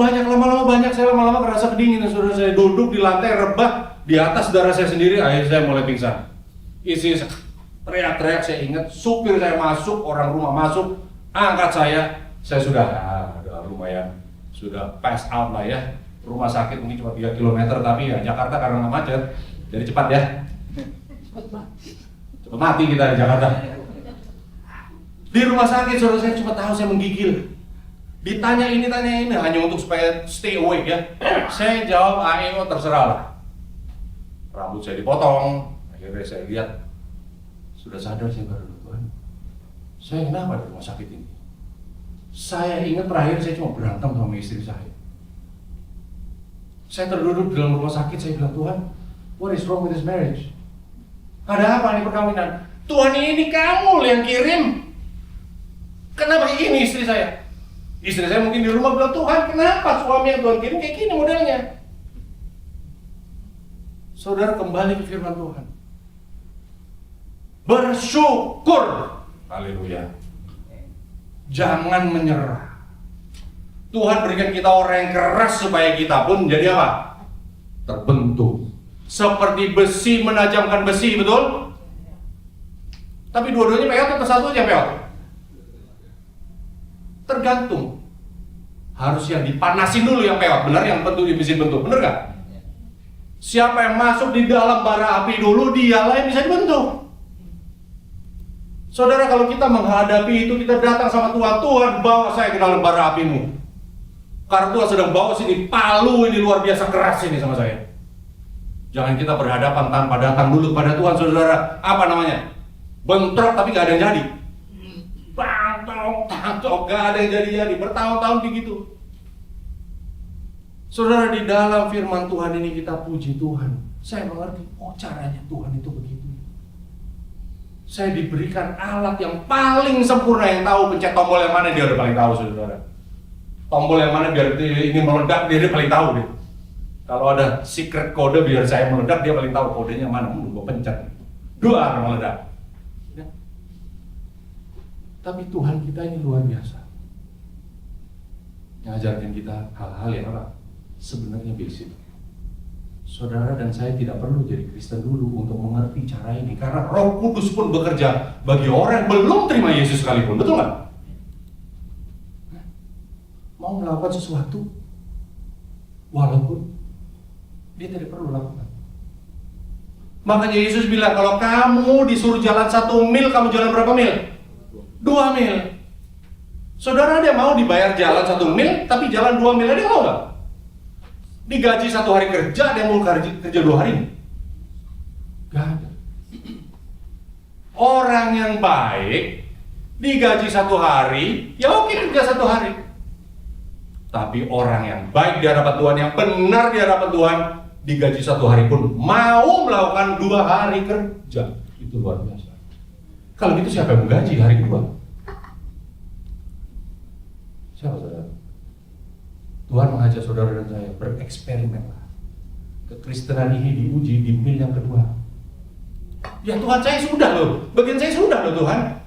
Saya lama-lama kerasa kedinginan, saudara. Saya duduk di lantai rebah, di atas darah saya sendiri. Akhirnya saya mulai pingsan. Isi teriak-teriak. Saya ingat supir saya masuk, orang rumah masuk, angkat saya sudah lumayan, sudah pass out lah ya. Rumah sakit mungkin cuma 3 km, tapi ya Jakarta karena nggak macet, jadi cepat ya. Cepat mati kita di Jakarta. Di rumah sakit saudara, saya cuma tahu saya menggigil. Ditanya ini hanya untuk supaya stay awake ya. Saya jawab AEO terserah lah. Rambut saya dipotong. Akhirnya saya lihat sudah sadar saya baru, Tuhan, saya kenapa di rumah sakit ini? Saya ingat terakhir saya cuma berantem sama istri saya. Saya terduduk di dalam rumah sakit, saya bilang, Tuhan, what is wrong with this marriage? Ada apa nih perkawinan? Tuhan, ini kamu yang kirim. Kenapa ini istri saya? Istri saya mungkin di rumah bilang, Tuhan, kenapa suami yang Tuhan kirim kayak gini modelnya? Saudara, kembali ke firman Tuhan. Bersyukur. Haleluya. Jangan menyerah. Tuhan berikan kita orang yang keras supaya kita pun jadi apa? Terbentuk. Seperti besi menajamkan besi, betul? Tapi dua-duanya peot atau satu aja peot? Tergantung. Harus yang dipanasin dulu yang peot, benar? Yang bentuk di mesin bentuk, benar gak? Siapa yang masuk di dalam bara api dulu, dialah yang bisa dibentuk. Saudara, kalau kita menghadapi itu, kita datang sama Tuhan, Tuhan bawa saya ke dalam bara apimu. Karena Tuhan sedang bawa sini palu ini luar biasa keras ini sama saya. Jangan kita berhadapan tanpa datang dulu pada Tuhan, saudara. Apa namanya? Bentrok tapi gak ada yang jadi. Bang, gak ada yang jadi. Bertahun-tahun begitu. Saudara, di dalam firman Tuhan ini kita puji Tuhan. Saya mengerti, oh caranya Tuhan itu begitu. Saya diberikan alat yang paling sempurna, yang tahu pencet tombol yang mana dia udah paling tahu, saudara. Tombol yang mana biar ini meledak dia paling tahu deh. Kalau ada secret kode biar saya meledak, dia paling tahu kodenya mana. Gue pencet, doa meledak. Ya. Tapi Tuhan kita ini luar biasa. Ngajarin kita hal-hal yang apa? Sebenarnya basic. Saudara dan saya tidak perlu jadi Kristen dulu untuk mengerti cara ini, karena Roh Kudus pun bekerja bagi orang yang belum terima Yesus sekalipun, betul nggak? Mau melakukan sesuatu, walaupun dia tidak perlu lakukan. Makanya Yesus bilang, kalau kamu disuruh jalan 1 mil, kamu jalan berapa mil? 2 mil. Saudara, dia mau dibayar jalan 1 mil, tapi jalan 2 mil, dia mau nggak? Digaji 1 hari kerja, dia mau kerja 2 hari? Gak ada. Orang yang baik digaji 1 hari, ya oke kerja 1 hari. Tapi orang yang baik di hadapan Tuhan, yang benar di hadapan Tuhan, digaji 1 hari pun mau melakukan 2 hari kerja. Itu luar biasa. Kalau gitu siapa yang menggaji hari kedua? Siapa, saudara? Tuhan mengajak saudara dan saya bereksperimenlah. Kekristenan ini diuji di mil yang kedua. Ya Tuhan, saya sudah loh, bagian saya sudah loh Tuhan.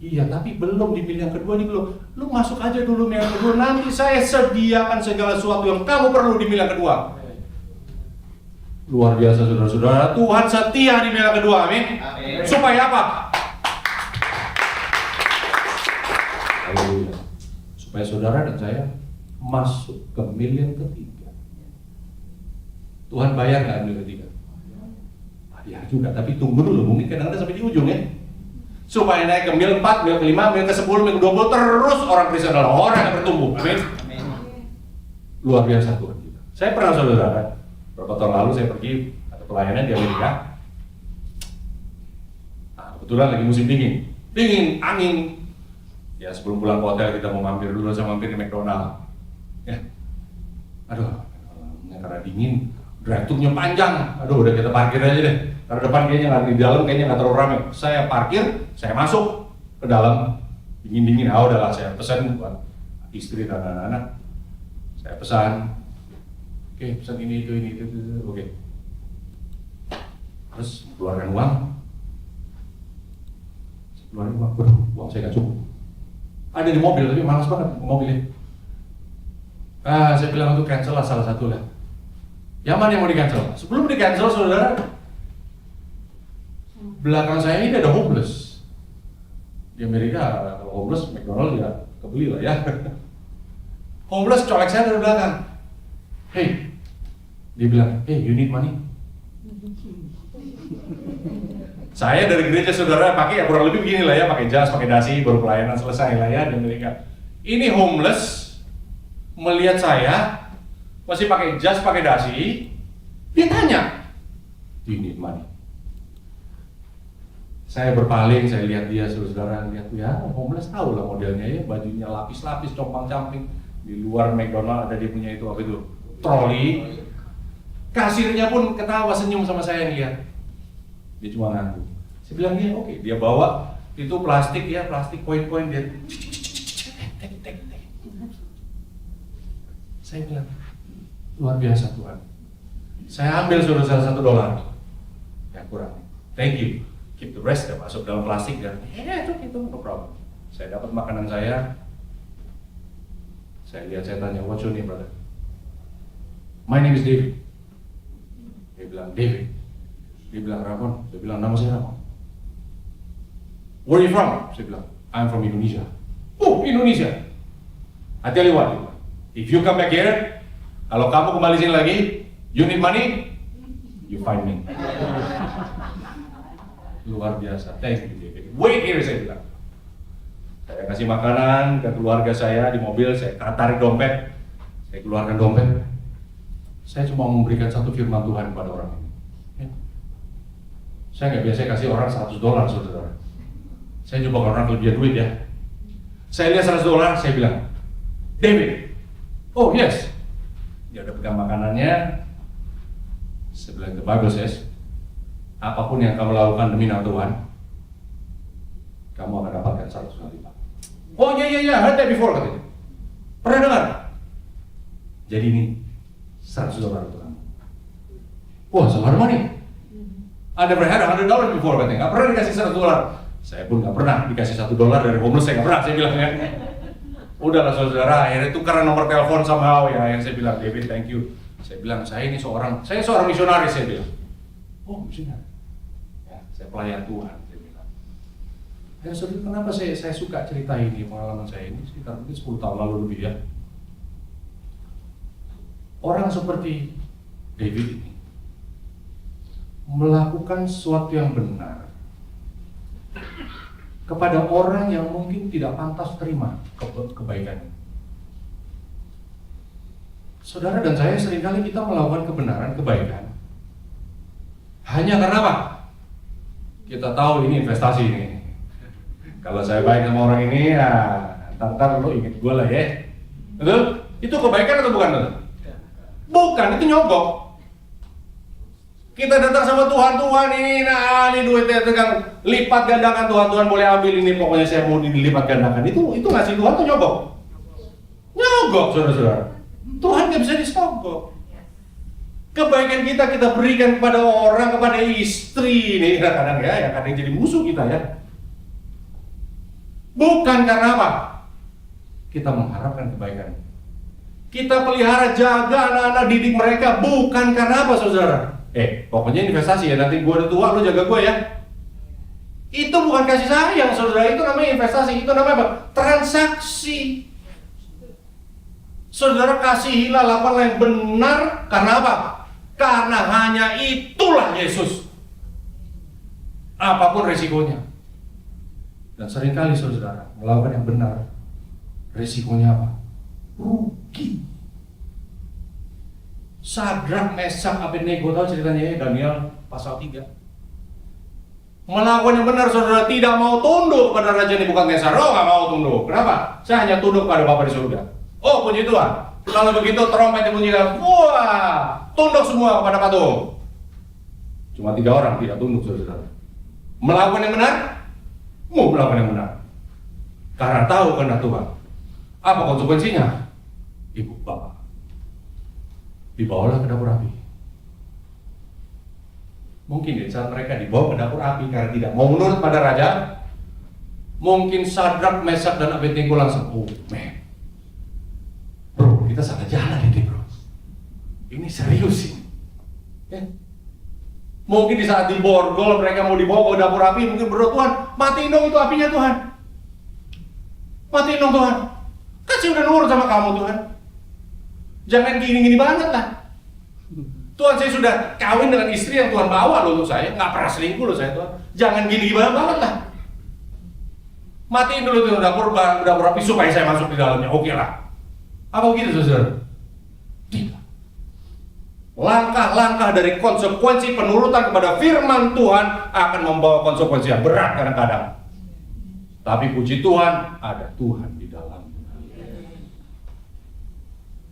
Iya, tapi belum di mil yang kedua ini belum. Lu masuk aja dulu mil yang kedua, nanti saya sediakan segala sesuatu yang kamu perlu di mil yang kedua. Luar biasa saudara-saudara, Tuhan setia di mil yang kedua, amin. Amin. Supaya apa? Haleluya. Supaya saudara dan saya masuk ke mil yang ketiga. Tuhan bayar nggak mil ketiga? Bayar juga, tapi tunggu dulu, mungkin kadang-kadang sampai di ujung ya. Supaya naik ke mil 4, mil ke 5, mil ke 10, mil ke 20, terus orang Kristen adalah orang yang bertumbuh. Amin. Luar biasa Tuhan kita. Saya pernah saudara, beberapa tahun lalu saya pergi ada pelayanan di Amerika. Nah, kebetulan lagi musim dingin, angin. Ya sebelum pulang ke hotel kita mau mampir dulu, saya mampir di McDonald. Ya, aduh, karena dingin, drive-thru-nya panjang. Aduh, udah kita parkir aja deh. Karena depan kayaknya nggak, di dalam kayaknya nggak terlalu ramai. Saya parkir, saya masuk ke dalam, dingin-dingin. Ah udahlah, saya pesan buat istri dan anak-anak. Saya pesan, oke, pesan ini itu, oke. Terus keluarkan uang. Keluarin uang, uang saya nggak cukup. Ada di mobil, tapi malas banget mobilnya. Saya bilang untuk cancel lah salah satu lah. Yang mana yang mau di cancel? Sebelum di cancel saudara, belakang saya ini ada homeless. Di Amerika kalau homeless McDonald ya kebeli lah ya. Homeless colek saya dari belakang. Hey, dia bilang, hey, you need money? Saya dari gereja saudara pakai ya kurang lebih begini lah ya, pakai jas, pakai dasi, baru pelayanan selesai lah ya di Amerika. Ini homeless melihat saya masih pakai jas, pakai dasi, dia tanya, do you need money? Saya berpaling, saya lihat dia, saudara lihat ya, homeless tahu lah modelnya ya, bajunya lapis-lapis, compang-camping. Di luar McDonald ada dia punya itu apa itu, troli. Kasirnya pun ketawa senyum sama saya lihat. Dia cuma ngaku. Saya bilang dia oke, dia bawa itu plastik ya, plastik koin-koin dia. Saya bilang luar biasa Tuhan. Saya ambil saudara $1, ya kurang. Thank you. Keep the rest ya, masuk dalam plastik dan itu no problem. Saya dapat makanan saya. Saya lihat, saya tanya, what's your name brother? My name is David. Dia bilang David. Dia bilang Ramon. Saya bilang nama saya Ramon. Where are you from? Saya bilang I'm from Indonesia. Oh Indonesia. I tell you what, if you come back here, kalau kamu kembali sini lagi, you need money, you find me. Luar biasa. Thank you David. Wait here, saya bilang. Saya kasih makanan ke keluarga saya di mobil, saya tarik dompet, saya keluarkan dompet. Saya cuma memberikan satu firman Tuhan kepada orang ini. Ya. Saya nggak biasa kasih orang $100, saudara. Saya coba orang kelebihan duit ya. Saya lihat $100, saya bilang, David, oh yes. Dia udah pegang makanannya. Saya bilang, the Bible says, apapun yang kamu lakukan demi nama Tuhan, kamu akan dapatkan 100 kali lipat. Oh iya, heard that before katanya. Pernah dengar? Jadi ini $100 untuk kamu. Wah, so lot of money. I never had $100 before katanya. Gak pernah dikasih $100. Saya pun gak pernah dikasih $1 dari homeless, saya gak pernah, saya bilang ya. Udahlah saudara, akhirnya tukeran nomor telepon somehow ya. Akhirnya saya bilang, David thank you. Saya bilang, saya seorang misionaris, saya bilang. Oh misionaris? Ya, saya pelayan Tuhan. Ya saudara, kenapa saya suka cerita ini, pengalaman saya ini sekitar mungkin 10 tahun lalu lebih ya. Orang seperti David ini melakukan sesuatu yang benar kepada orang yang mungkin tidak pantas terima kebaikannya. Saudara dan saya seringkali kita melakukan kebenaran, kebaikan hanya karena apa? Kita tahu ini investasi ini. Kalau saya baik sama orang ini, ya ntar lo inget gue lah ya. Betul? Itu kebaikan atau bukan? Bukan, itu nyogok. Kita datang sama Tuhan ini, nah ini duitnya tegang, lipat gandakan Tuhan boleh ambil ini, pokoknya saya mau dilipat gandakan. Itu ngasih Tuhan tuh nyogok. Nyogok, saudara-saudara. Tuhan nggak bisa disogok. Kebaikan kita berikan kepada orang, kepada istri ini kadang ya, yang kadang jadi musuh kita ya. Bukan karena apa? Kita mengharapkan kebaikan. Kita pelihara, jaga anak-anak didik mereka, bukan karena apa saudara? Pokoknya investasi ya, nanti gue udah tua, lo jaga gue ya. Itu bukan kasih sayang saudara, itu namanya investasi, itu namanya apa? Transaksi. Saudara kasihilah, lakukanlah yang benar, karena apa? Karena hanya itulah Yesus. Apapun resikonya. Dan seringkali saudara melakukan yang benar, resikonya apa? Rugi. Sadrak, Mesak, Abednego, tahu ceritanya ya, Daniel pasal 3. Melakukan yang benar saudara, tidak mau tunduk kepada Raja Nebukadnezar. Oh gak mau tunduk, kenapa? Saya hanya tunduk kepada Bapa di surga. Oh puji Tuhan. Lalu begitu trompet dibunyikan, wah, tunduk semua kepada patung. Cuma 3 orang tidak tunduk saudara. Melakukan yang benar, mau melakukan yang benar karena tahu kehendak Tuhan. Apa konsekuensinya? Ibu bapak dibawalah ke dapur api. Mungkin di saat mereka dibawa ke dapur api karena tidak mau menurut pada raja, mungkin Sadrak, Mesak dan Abednego langsung, oh man, bro kita salah jalan ini bro, ini serius ini ya. Mungkin di saat diborgol mereka mau dibawa ke dapur api, mungkin berdoa, Tuhan matiin dong itu apinya Tuhan. Matiin dong Tuhan. Kan saya udah nurut sama kamu Tuhan. Jangan gini-gini banget lah. Tuhan, saya sudah kawin dengan istri yang Tuhan bawa loh untuk saya. Nggak pernah selingkuh loh saya Tuhan. Jangan gini-gini banget lah. Matiin dulu tuh dapur api supaya saya masuk di dalamnya. Oke lah. Apa begitu saudara? Tidak. Langkah-langkah dari konsekuensi penurutan kepada firman Tuhan akan membawa konsekuensi yang berat kadang-kadang. Tapi puji Tuhan, ada Tuhan di dalam.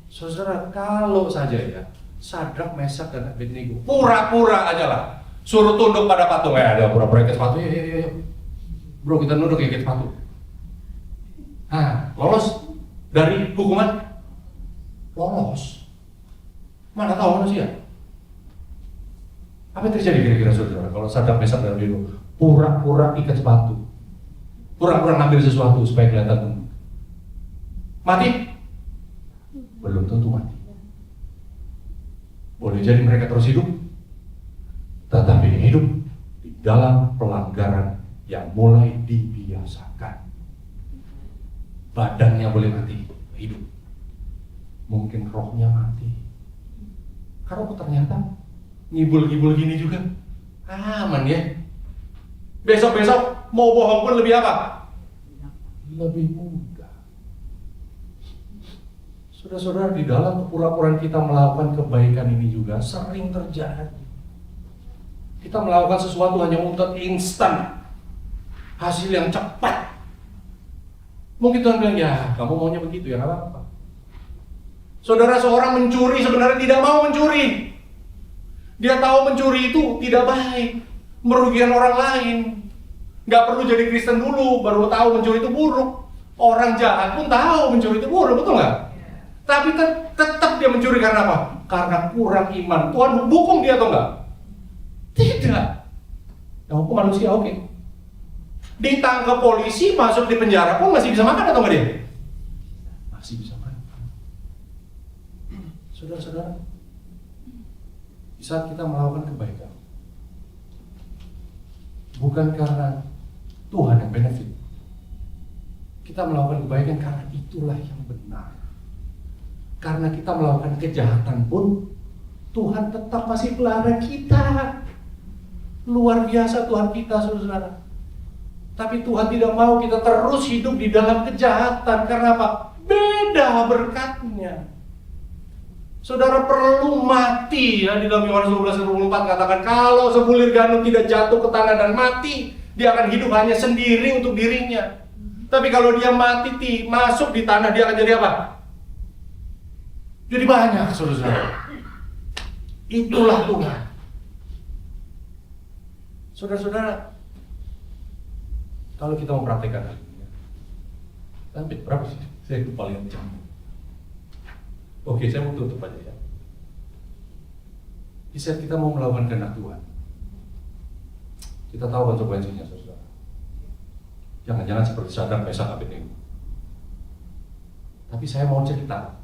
Saudara, kalau saja ya, Sadrak, Mesak, dan Abednego pura-pura aja lah, suruh tunduk pada patung. Ada pura-pura ikat sepatu, ya. Bro, kita nunduk ikat sepatu. Nah, lolos dari hukuman? Lolos. Mana tahu manusia? Apa yang terjadi kira-kira saudara kalau Sadrak, Mesak, dan Abednego pura-pura ikat sepatu, pura-pura ngambil sesuatu supaya kelihatan mati? Belum tentu mati. Boleh jadi mereka terus hidup, tetapi hidup di dalam pelanggaran yang mulai dibiasakan. Badannya boleh mati, hidup. Mungkin rohnya mati. Karena ternyata ngibul-ngibul gini juga aman ya. Besok-besok mau bohong pun lebih apa? Lebih mudah. Saudara-saudara, di dalam kepura-puraan kita melakukan kebaikan ini juga sering terjadi. Kita melakukan sesuatu hanya untuk instan, hasil yang cepat. Mungkin Tuhan bilang, ya kamu maunya begitu ya, nggak apa-apa. Saudara, seorang mencuri sebenarnya tidak mau mencuri. Dia tahu mencuri itu tidak baik, merugikan orang lain. Nggak perlu jadi Kristen dulu baru tahu mencuri itu buruk. Orang jahat pun tahu mencuri itu buruk, betul nggak? Tapi tetap dia mencuri karena apa? Karena kurang iman. Tuhan hukum dia atau enggak? Tidak. Yang hukum manusia oke. Ditangkap polisi, masuk di penjara pun masih bisa makan atau enggak dia? Masih bisa makan. Saudara-saudara, di saat kita melakukan kebaikan, bukan karena Tuhan yang benefit. Kita melakukan kebaikan karena itulah yang benar. Karena kita melakukan kejahatan pun Tuhan tetap masih pelihara kita. Luar biasa Tuhan kita, saudara. Tapi Tuhan tidak mau kita terus hidup di dalam kejahatan. Karena apa? Beda berkatnya. Saudara perlu mati ya. Di dalam Yohanes 12:24 katakan, kalau sebulir gandum tidak jatuh ke tanah dan mati, dia akan hidup hanya sendiri untuk dirinya. Tapi kalau dia mati masuk di tanah, dia akan jadi apa? Jadi banyak, saudara. Itulah Tuhan. Saudara-saudara, kalau kita mau praktekkan hal ini, sampai berapa sih? Saya lupa lihat jam. Oke, saya mau tutup aja ya. Di saat kita mau melakukan kehendak Tuhan, kita tahu konsekuensinya, saudara. Jangan-jangan seperti Sadrak, Mesak, Abednego. Tapi saya mau cerita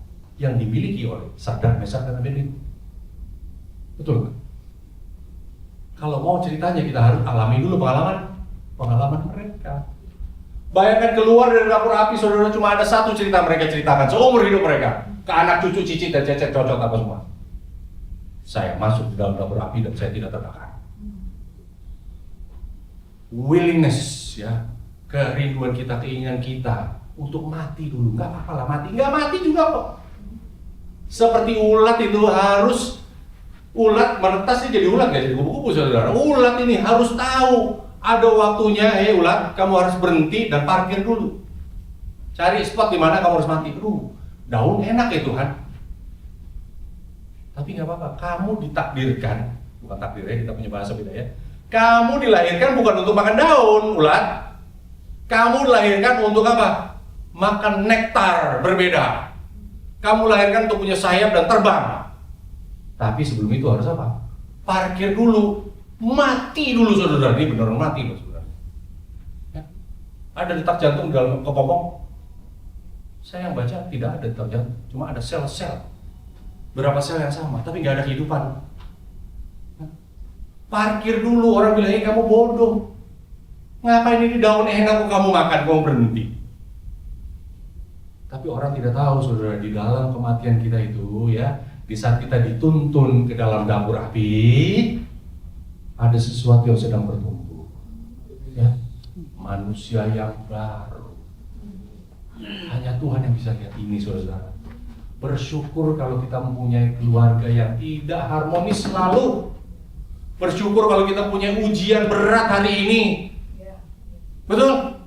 yang dimiliki oleh Sadrak, Mesak, dan Abednego. Betul nggak? Kalau mau ceritanya kita harus alami dulu pengalaman mereka. Bayangkan keluar dari dapur api, saudara, cuma ada satu cerita mereka ceritakan seumur hidup mereka. Ke anak, cucu, cicit, dan cecet, cocot apa semua. Saya masuk di dalam dapur api dan saya tidak terbakar. Willingness ya, kerinduan kita, keinginan kita untuk mati dulu. Nggak apa-apa lah mati, nggak mati juga kok. Seperti ulat itu harus, ulat menetasnya jadi ulat, nggak jadi kupu-kupu, saudara. Ulat ini harus tahu ada waktunya. Ulat, kamu harus berhenti dan parkir dulu. Cari spot di mana kamu harus mati. Daun enak ya Tuhan. Tapi nggak apa-apa, kamu ditakdirkan, bukan takdir ya, kita punya bahasa beda ya. Kamu dilahirkan bukan untuk makan daun, ulat. Kamu dilahirkan untuk apa? Makan nektar berbeda. Kamu lahirkan untuk punya sayap dan terbang. Tapi sebelum itu harus apa? Parkir dulu, mati dulu, saudara. Ini beneran mati loh, saudara. Ya. Ada detak jantung di dalam kepopong. Saya yang baca tidak ada detak jantung, cuma ada sel-sel. Berapa sel yang sama, tapi nggak ada kehidupan. Parkir dulu, orang bilang, kamu bodoh. Ngapain ini daun enak kok kamu makan, kamu berhenti. Tapi orang tidak tahu, saudara, di dalam kematian kita itu ya, di saat kita dituntun ke dalam dapur api, ada sesuatu yang sedang bertumbuh. Ya, manusia yang baru. Hanya Tuhan yang bisa lihat ini, saudara. Bersyukur kalau kita mempunyai keluarga yang tidak harmonis selalu. Bersyukur kalau kita punya ujian berat hari ini. Betul?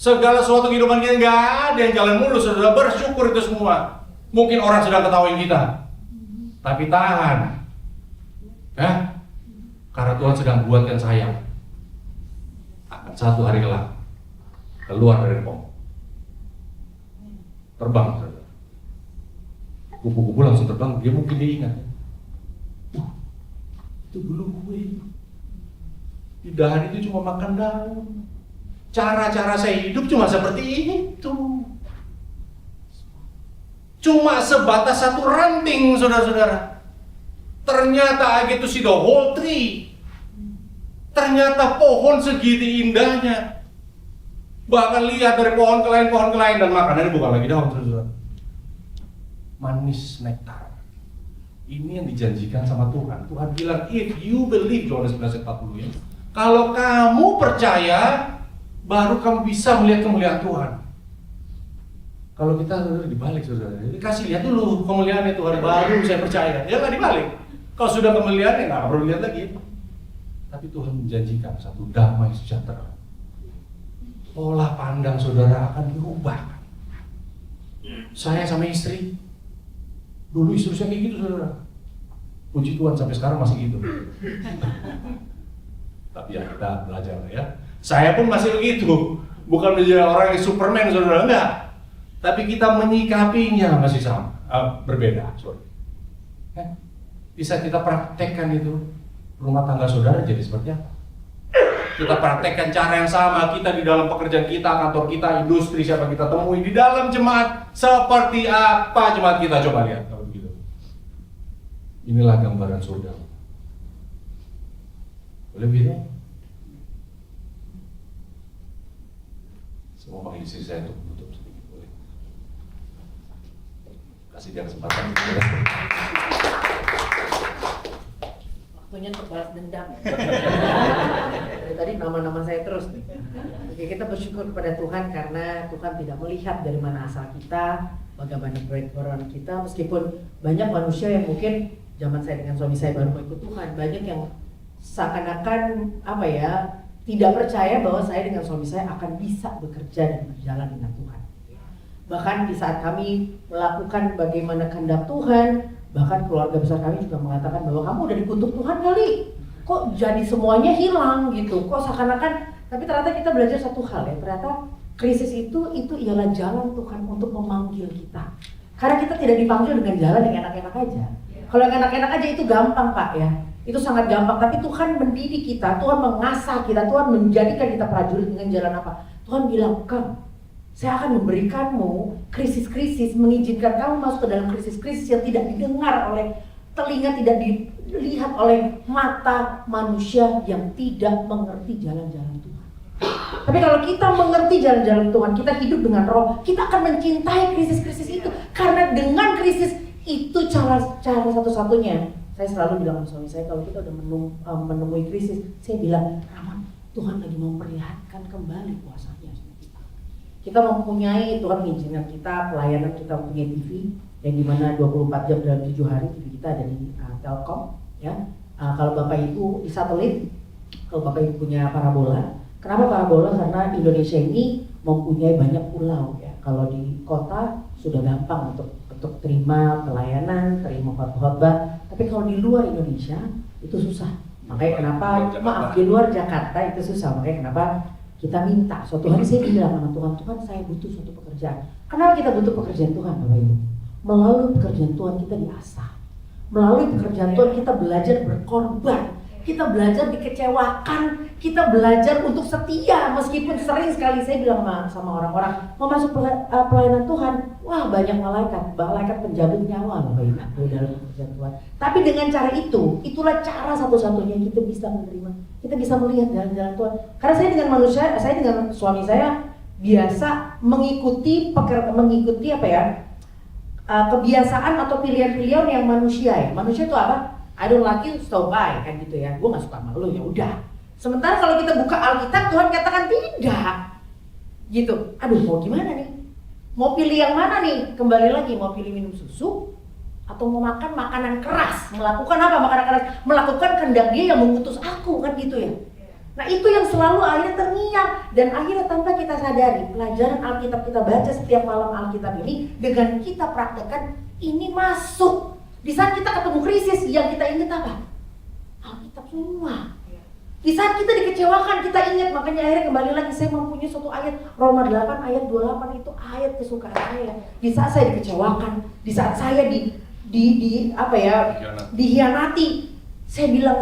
Segala sesuatu kehidupan kita nggak ada yang jalan mulus, saudara. Bersyukur itu semua. Mungkin orang sedang ketawain kita, tapi tahan, ya, karena Tuhan sedang buatkan sayang. Akan satu hari kelak keluar dari pom, terbang, saudara. Kupu-kupu langsung terbang. Dia mungkin dia ingat, itu dulu gue. Di dahan itu cuma makan daun. Cara-cara saya hidup cuma seperti itu. Cuma sebatas satu ranting, saudara-saudara. Ternyata gitu sih the whole tree. Ternyata pohon segitu indahnya. Bahkan lihat dari pohon ke lain, dan makanannya bukan lagi daun, saudara. Manis nektar. Ini yang dijanjikan sama Tuhan. Tuhan bilang, if you believe, Yohanes 11:40 ya. Kalau kamu percaya, baru kamu bisa melihat kemuliaan Tuhan. Kalau kita dibalik, saudara, jadi kasih lihat dulu kemuliaan Tuhan, baru saya percaya. Ya nggak dibalik. Kalau sudah kemuliaan, ya nggak perlu lihat lagi. Tapi Tuhan menjanjikan satu damai sejahtera. Pola pandang saudara akan diubah. Saya sama istri, dulu istri saya kayak gitu, saudara. Puji Tuhan sampai sekarang masih gitu. Tapi ya kita belajar ya. Saya pun masih begitu. Bukan menjadi orang yang Superman, saudara, enggak. Tapi kita menyikapinya masih sama, berbeda. Sorry. Bisa kita praktekkan itu. Rumah tangga saudara jadi seperti apa? Kita praktekkan cara yang sama. Kita di dalam pekerjaan kita, kantor kita, industri, siapa kita temui, di dalam jemaat seperti apa jemaat kita, coba lihat kalau begitu. Inilah gambaran saudara. Boleh begitu? Semua panggil istri saya untuk menutup sedikit, boleh? Kasih dia kesempatan. Waktunya untuk balas dendam. Dari tadi nama-nama saya terus nih. Oke, kita bersyukur kepada Tuhan karena Tuhan tidak melihat dari mana asal kita, bagaimana background kita. Meskipun banyak manusia yang mungkin zaman saya dengan suami saya baru mau ikut Tuhan, banyak yang seakan-akan tidak percaya bahwa saya dengan suami saya akan bisa bekerja dan berjalan dengan Tuhan. Bahkan di saat kami melakukan bagaimana kehendak Tuhan, bahkan keluarga besar kami juga mengatakan bahwa kamu udah dikutuk Tuhan kali, kok jadi semuanya hilang gitu, kok seakan-akan. Tapi ternyata kita belajar satu hal ya, ternyata krisis itu ialah jalan Tuhan untuk memanggil kita. Karena kita tidak dipanggil dengan jalan yang enak-enak aja. Kalau yang enak-enak aja itu gampang Pak ya, itu sangat gampang. Tapi Tuhan mendidik kita, Tuhan mengasah kita, Tuhan menjadikan kita prajurit dengan jalan apa? Tuhan bilang, saya akan memberikanmu krisis-krisis, mengizinkan kamu masuk ke dalam krisis-krisis yang tidak didengar oleh telinga, tidak dilihat oleh mata manusia yang tidak mengerti jalan-jalan Tuhan. Tapi kalau kita mengerti jalan-jalan Tuhan, kita hidup dengan roh, kita akan mencintai krisis-krisis itu. Karena dengan krisis itu cara satu-satunya. Saya selalu bilang sama suami saya, kalau kita udah menemui krisis, saya bilang, Rahman, Tuhan lagi mau memperlihatkan kembali kuasanya. Kita mempunyai, Tuhan mengizinkan kita, pelayanan kita mempunyai TV yang dimana 24 jam dalam 7 hari TV kita ada di Telkom ya. Kalau Bapak Ibu di satelit, kalau Bapak Ibu punya parabola. Kenapa parabola? Karena Indonesia ini mempunyai banyak pulau ya. Kalau di kota sudah gampang untuk terima pelayanan, terima khotbah. Tapi kalau di luar Indonesia itu susah. Makanya kenapa, di luar Jakarta itu susah. Makanya kenapa kita minta. Suatu hari saya bilang sama Tuhan, Tuhan saya butuh suatu pekerjaan. Kenapa kita butuh pekerjaan Tuhan Bapak Ibu? Melalui pekerjaan Tuhan kita diasah. Melalui pekerjaan Tuhan kita belajar berkorban. kita belajar dikecewakan, kita belajar untuk setia. Meskipun sering sekali saya bilang sama orang-orang mau masuk pelayanan Tuhan, wah banyak malaikat penjamin nyawa loh dalam pekerjaan Tuhan. Tapi dengan cara itulah cara satu-satunya kita bisa menerima, kita bisa melihat jalan-jalan Tuhan. Karena saya dengan suami saya biasa mengikuti kebiasaan atau pilihan-pilihan yang manusia ya. Manusia itu apa? I don't like you, so bye, kan gitu ya. Gue gak suka sama lu, ya udah. Sementara kalau kita buka Alkitab, Tuhan katakan tidak. Gitu. Aduh, mau gimana nih? Mau pilih yang mana nih? Kembali lagi, mau pilih minum susu atau mau makan makanan keras? Melakukan apa makanan keras? Melakukan kehendak Dia yang mengutus aku, kan gitu ya. Nah, itu yang selalu akhirnya terngiang, dan akhirnya tanpa kita sadari, pelajaran Alkitab kita baca setiap malam Alkitab ini dengan kita praktekkan ini masuk. Di saat kita ketemu krisis, yang kita ingat apa? Alkitab semua. Di saat kita dikecewakan, kita ingat. Makanya akhirnya kembali lagi, saya mempunyai suatu ayat Roma 8 ayat 28, itu ayat kesukaan saya. Di saat saya dikecewakan, di saat saya dihianati, saya bilang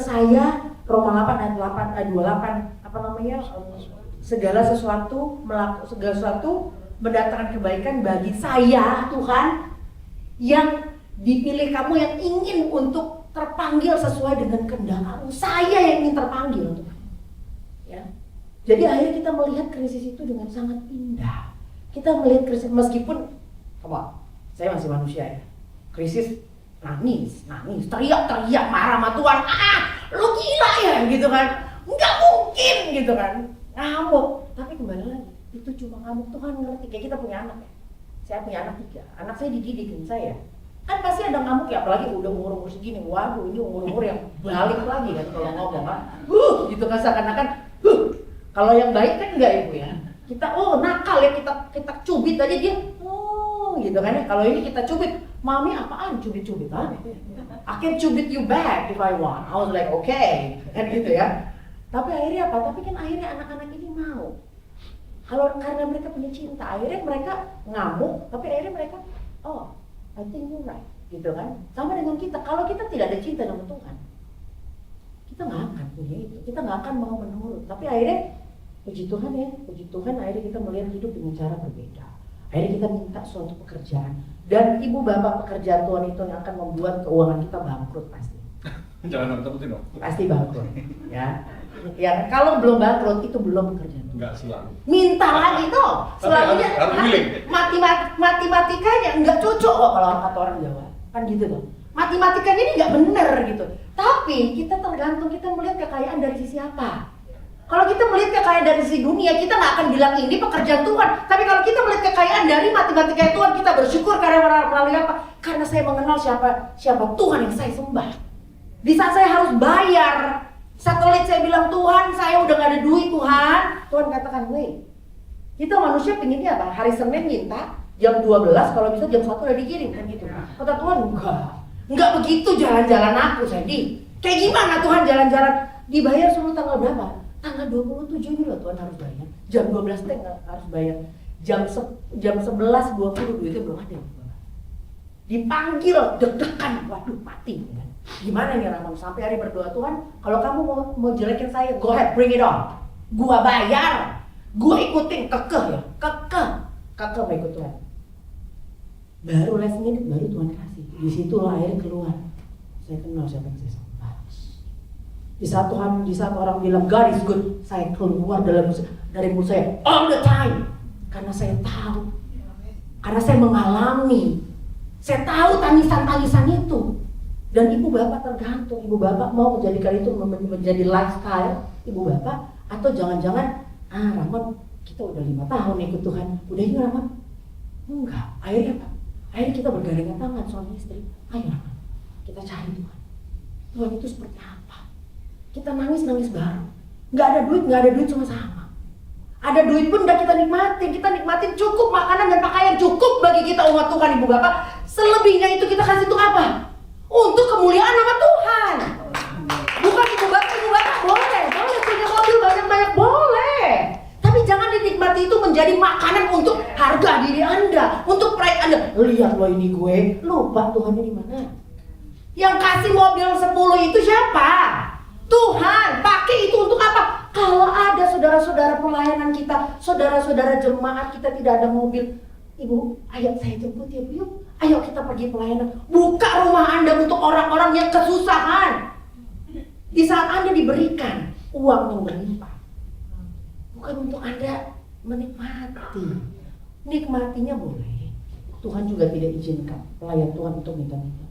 Roma 8 ayat 28, segala sesuatu mendatangkan kebaikan bagi saya, Tuhan, yang dipilih kamu, yang ingin untuk terpanggil sesuai dengan kehendak kamu. Saya yang ingin terpanggil, Tuhan. Ya. Jadi akhirnya kita melihat krisis itu dengan sangat indah. Kita melihat krisis, meskipun saya masih manusia ya. Krisis, nangis, teriak-teriak, marah sama Tuhan. Lu gila ya, gitu kan? Nggak mungkin, gitu kan? Ngamuk. Tapi kembali lagi, itu cuma ngamuk. Tuhan ngerti. Kayak kita punya anak ya. Saya punya anak 3. Anak saya dididik saya. Kan pasti ada ngamuk ya, apalagi udah umur segini. Waduh, ini umur yang balik lagi kan kalau ngomong kan. Gitu kan seakan-akan. Kalau yang baik kan enggak Ibu ya. Kita nakal ya, kita cubit aja dia. Gitu kan ya. Kalau ini kita cubit, mami apaan cubit-cubit kan? I can cubit you back if I want. I was like okay, kan gitu ya. Tapi akhirnya apa? Tapi kan akhirnya anak-anak ini mau. Karena mereka punya cinta, akhirnya mereka ngamuk. Tapi akhirnya mereka, I think you're right, gitu kan? Sama dengan kita, kalau kita tidak ada cinta sama Tuhan, kita nggak akan punya itu, kita nggak akan mau menurut. Tapi akhirnya, puji Tuhan akhirnya kita melihat hidup dengan cara berbeda. Akhirnya kita minta suatu pekerjaan, dan ibu bapak pekerjaan Tuhan itu yang akan membuat keuangan kita bangkrut pasti. Jangan takutin dong. Pasti bangkrut, ya. Ya kalau belum bangkrut itu belum pekerjaan. Enggak selalu. Minta lagi tuh. Selalunya matematikanya enggak cocok kok kalau kata orang Jawa. Kan gitu tuh. Matematikanya ini enggak bener gitu. Tapi kita tergantung kita melihat kekayaan dari sisi apa. Kalau kita melihat kekayaan dari sisi dunia, kita nggak akan bilang ini pekerjaan Tuhan. Tapi kalau kita melihat kekayaan dari matematika Tuhan, kita bersyukur karena melalui apa? Karena saya mengenal siapa Tuhan yang saya sembah. Di saat saya harus bayar satelit, saya bilang Tuhan, saya udah nggak ada duit Tuhan. Tuhan katakan, wait. Kita manusia pinginnya apa? Hari Senin minta jam 12, kalau bisa jam 1 udah dikirim kan gitu. Kata Tuhan, enggak begitu jalan-jalan aku, Sandy. Kayak gimana Tuhan jalan-jalan? Dibayar suruh tanggal berapa? Tanggal 27 ini loh Tuhan harus bayar. Jam 12 harus bayar. Jam 11.20 duitnya belum ada. Dipanggil, deg-degan, waduh mati. Gimana nih Rahman? Sampai hari berdoa, Tuhan, kalau kamu mau jelekin saya, go ahead, bring it on. Gua bayar, gua ikutin, kekeh ya, kekeh mau ikut Tuhan. Baru last minute, baru Tuhan kasih. Disitulah akhirnya keluar. Saya kenal siapa yang saya sembah. Di saat orang bilang God is good, saya keluar dari mulut saya all the time. Karena saya tahu, karena saya mengalami, saya tahu tangisan-tangisan itu. Dan ibu bapak tergantung, ibu bapak mau menjadikan itu menjadi lifestyle ibu bapak, atau jangan-jangan Rahman kita udah 5 tahun ikut Tuhan, udah yuk Rahman? Enggak, akhirnya apa? Akhirnya kita bergandengan tangan suami istri, ayo Rahman, kita cari Tuhan. Tuhan itu seperti apa? Kita nangis baru, nggak ada duit sama-sama. Ada duit pun nggak kita nikmatin cukup makanan dan pakaian cukup bagi kita umat Tuhan ibu bapak. Selebihnya itu kita kasih untuk apa? Untuk kemuliaan nama Tuhan. Bukan ibu bapak boleh punya mobil banyak boleh. Tapi jangan dinikmati itu menjadi makanan untuk harga diri Anda, untuk pride Anda. Lihat loh ini gue, lupa Tuhannya di mana. Yang kasih mobil 10 itu siapa? Tuhan pakai itu untuk apa? Kalau ada saudara-saudara pelayanan kita, saudara-saudara jemaat kita tidak ada mobil, Ibu, ayo saya jemput ya Bu, yuk. Ayo kita pergi pelayanan. Buka rumah Anda untuk orang-orang yang kesusahan. Di saat Anda diberikan uang yang berlimpah, bukan untuk Anda menikmati. Nikmatinya boleh. Tuhan juga tidak izinkan pelayan Tuhan untuk minta-minta.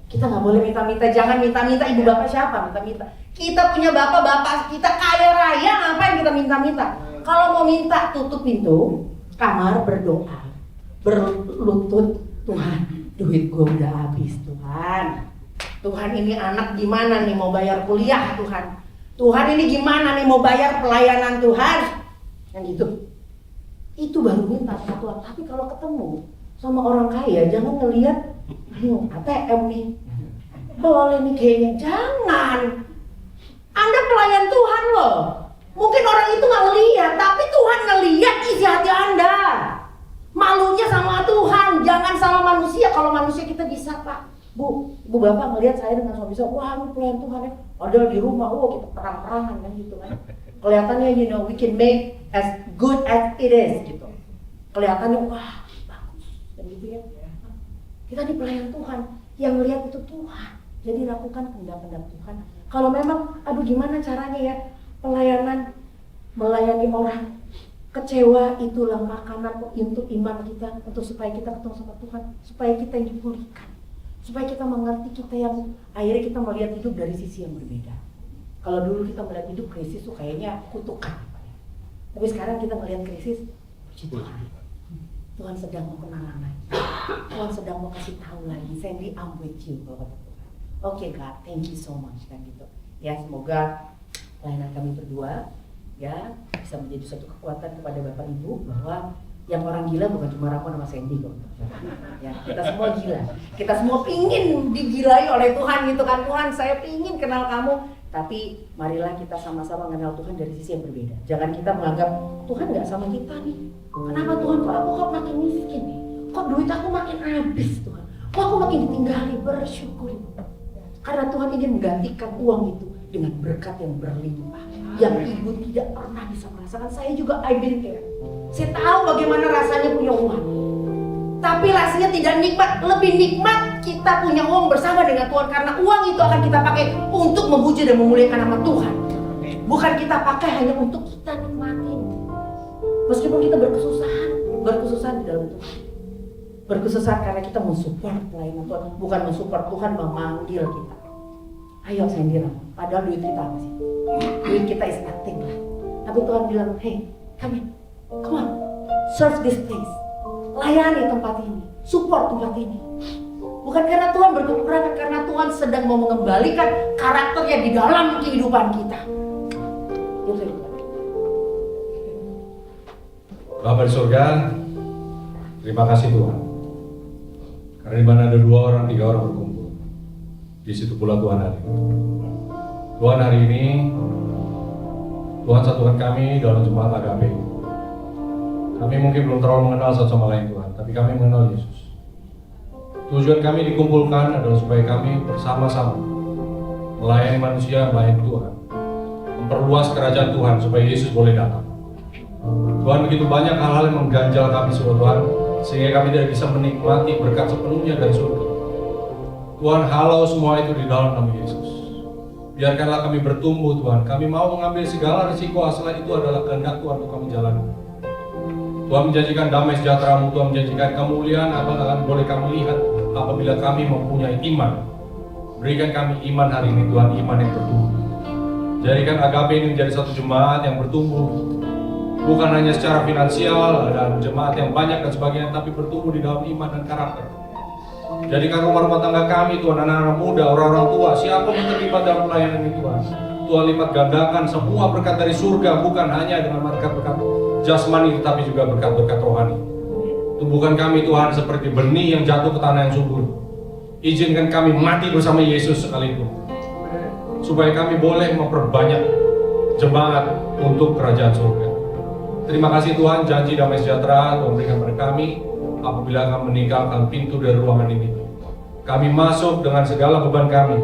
Kita nggak boleh minta-minta, jangan minta-minta. Ibu bapak siapa minta-minta? Kita punya bapak-bapak kita kaya raya, ngapain kita minta-minta? Kalau mau minta, tutup pintu kamar, berdoa, berlutut, Tuhan, duit gue udah habis Tuhan. Tuhan ini anak gimana nih mau bayar kuliah Tuhan. Tuhan ini gimana nih mau bayar pelayanan Tuhan. Yang gitu. Itu baru minta sama Tuhan. Tapi kalau ketemu sama orang kaya, jangan ngelihat ATM nih. Boleh nih kayaknya, jangan. Anda pelayan Tuhan loh. Mungkin orang itu nggak ngelihat, tapi Tuhan ngelihat isi hati Anda. Malunya sama Tuhan, jangan sama manusia. Kalau manusia kita bisa Pak. Bu bapak ngelihat saya dengan suami saya, wah ini pelayan Tuhan ya. Padahal di rumah, kita perang-perangan kan gitu kan. Kelihatannya we can make as good as it is gitu. Kelihatannya wah bagus dan gitu ya. Kita di pelayan Tuhan, yang melihat itu Tuhan. Jadi lakukan kehendak-kehendak Tuhan. Kalau memang, aduh gimana caranya ya pelayanan melayani orang kecewa, itulah makanan untuk iman kita, untuk supaya kita ketemu sama Tuhan, supaya kita yang dipulihkan, supaya kita mengerti kita yang akhirnya kita melihat hidup dari sisi yang berbeda. Kalau dulu kita melihat hidup krisis tuh kayaknya kutukan, tapi sekarang kita melihat krisis, puji Tuhan, Tuhan sedang mau kenalan lagi, Tuhan sedang mau kasih tahu lagi, Sandy, I'm with you, kalau kata Tuhan. Oke God, thank you so much kan gitu. Ya semoga pelayanan kami berdua ya bisa menjadi suatu kekuatan kepada Bapak Ibu bahwa yang orang gila bukan cuma Ramon sama Sandy kok. Ya, kita semua gila. Kita semua pingin digilai oleh Tuhan gitu kan. Tuhan, saya pingin kenal kamu. Tapi marilah kita sama-sama mengenal Tuhan dari sisi yang berbeda. Jangan kita menganggap Tuhan nggak sama kita nih. Kenapa Tuhan kok aku makin miskin nih? Kok duit aku makin habis Tuhan? Kok aku makin ditinggali? Bersyukuri. Karena Tuhan ingin menggantikan uang itu dengan berkat yang berlimpah. Yang ibu tidak pernah bisa merasakan. Saya juga I've been there. Saya tahu bagaimana rasanya punya uang. Tapi rasanya tidak nikmat. Lebih nikmat kita punya uang bersama dengan Tuhan. Karena uang itu akan kita pakai untuk memuji dan memuliakan nama Tuhan. Bukan kita pakai hanya untuk kita nikmatin. Meskipun kita berkesusahan di dalam Tuhan. Berkesusahan karena kita mensupport pelayanan Tuhan. Bukan mensupport Tuhan memanggil kita. Ayo Sandira, padahal duit kita apa sih? Duit kita is nothing lah. Tapi Tuhan bilang, hey, come on, serve this place. Layani tempat ini, support tempat ini. Bukan karena Tuhan berkekurangan, karena Tuhan sedang mau mengembalikan karakternya di dalam kehidupan kita. Itu. Bapa di surga, terima kasih Tuhan. Karena di mana ada 2 orang, 3 orang berkumpul, di situ pula Tuhan hari ini. Tuhan hari ini, Tuhan satukan kami dalam jemaat AGAPE. Kami mungkin belum terlalu mengenal satu sama lain Tuhan, tapi kami mengenal Yesus. Tujuan kami dikumpulkan adalah supaya kami bersama-sama melayani manusia, melayani Tuhan, memperluas kerajaan Tuhan supaya Yesus boleh datang. Tuhan, begitu banyak hal-hal yang mengganjal kami semua Tuhan, sehingga kami tidak bisa menikmati berkat sepenuhnya dari surga. Tuhan, halau semua itu di dalam nama Yesus. Biarkanlah kami bertumbuh Tuhan. Kami mau mengambil segala risiko asal itu adalah kehendak Tuhan untuk kami jalani. Tuhan menjanjikan damai sejahtera-Mu, Tuhan menjanjikan kemuliaan apa akan boleh kami lihat apabila kami mempunyai iman. Berikan kami iman hari ini Tuhan, iman yang bertumbuh. Jadikan AGAPE ini menjadi satu jemaat yang bertumbuh, bukan hanya secara finansial dan jemaat yang banyak dan sebagainya, tapi bertumbuh di dalam iman dan karakter. Jadikan rumah-rumah tangga kami Tuhan, anak-anak muda, orang-orang tua, siapa yang terlibat dalam pelayanan ini Tuhan, Tuhan lipat gandakan semua berkat dari surga, bukan hanya dengan berkat-berkat jasmani, tetapi juga berkat-berkat rohani. Tumbuhkan kami Tuhan seperti benih yang jatuh ke tanah yang subur. Izinkan kami mati bersama Yesus sekalipun, supaya kami boleh memperbanyak jemaat untuk kerajaan surga. Terima kasih Tuhan, janji damai sejahtera Tuhan berikan kepada kami apabila kami meninggalkan pintu dari ruangan ini. Kami masuk dengan segala beban kami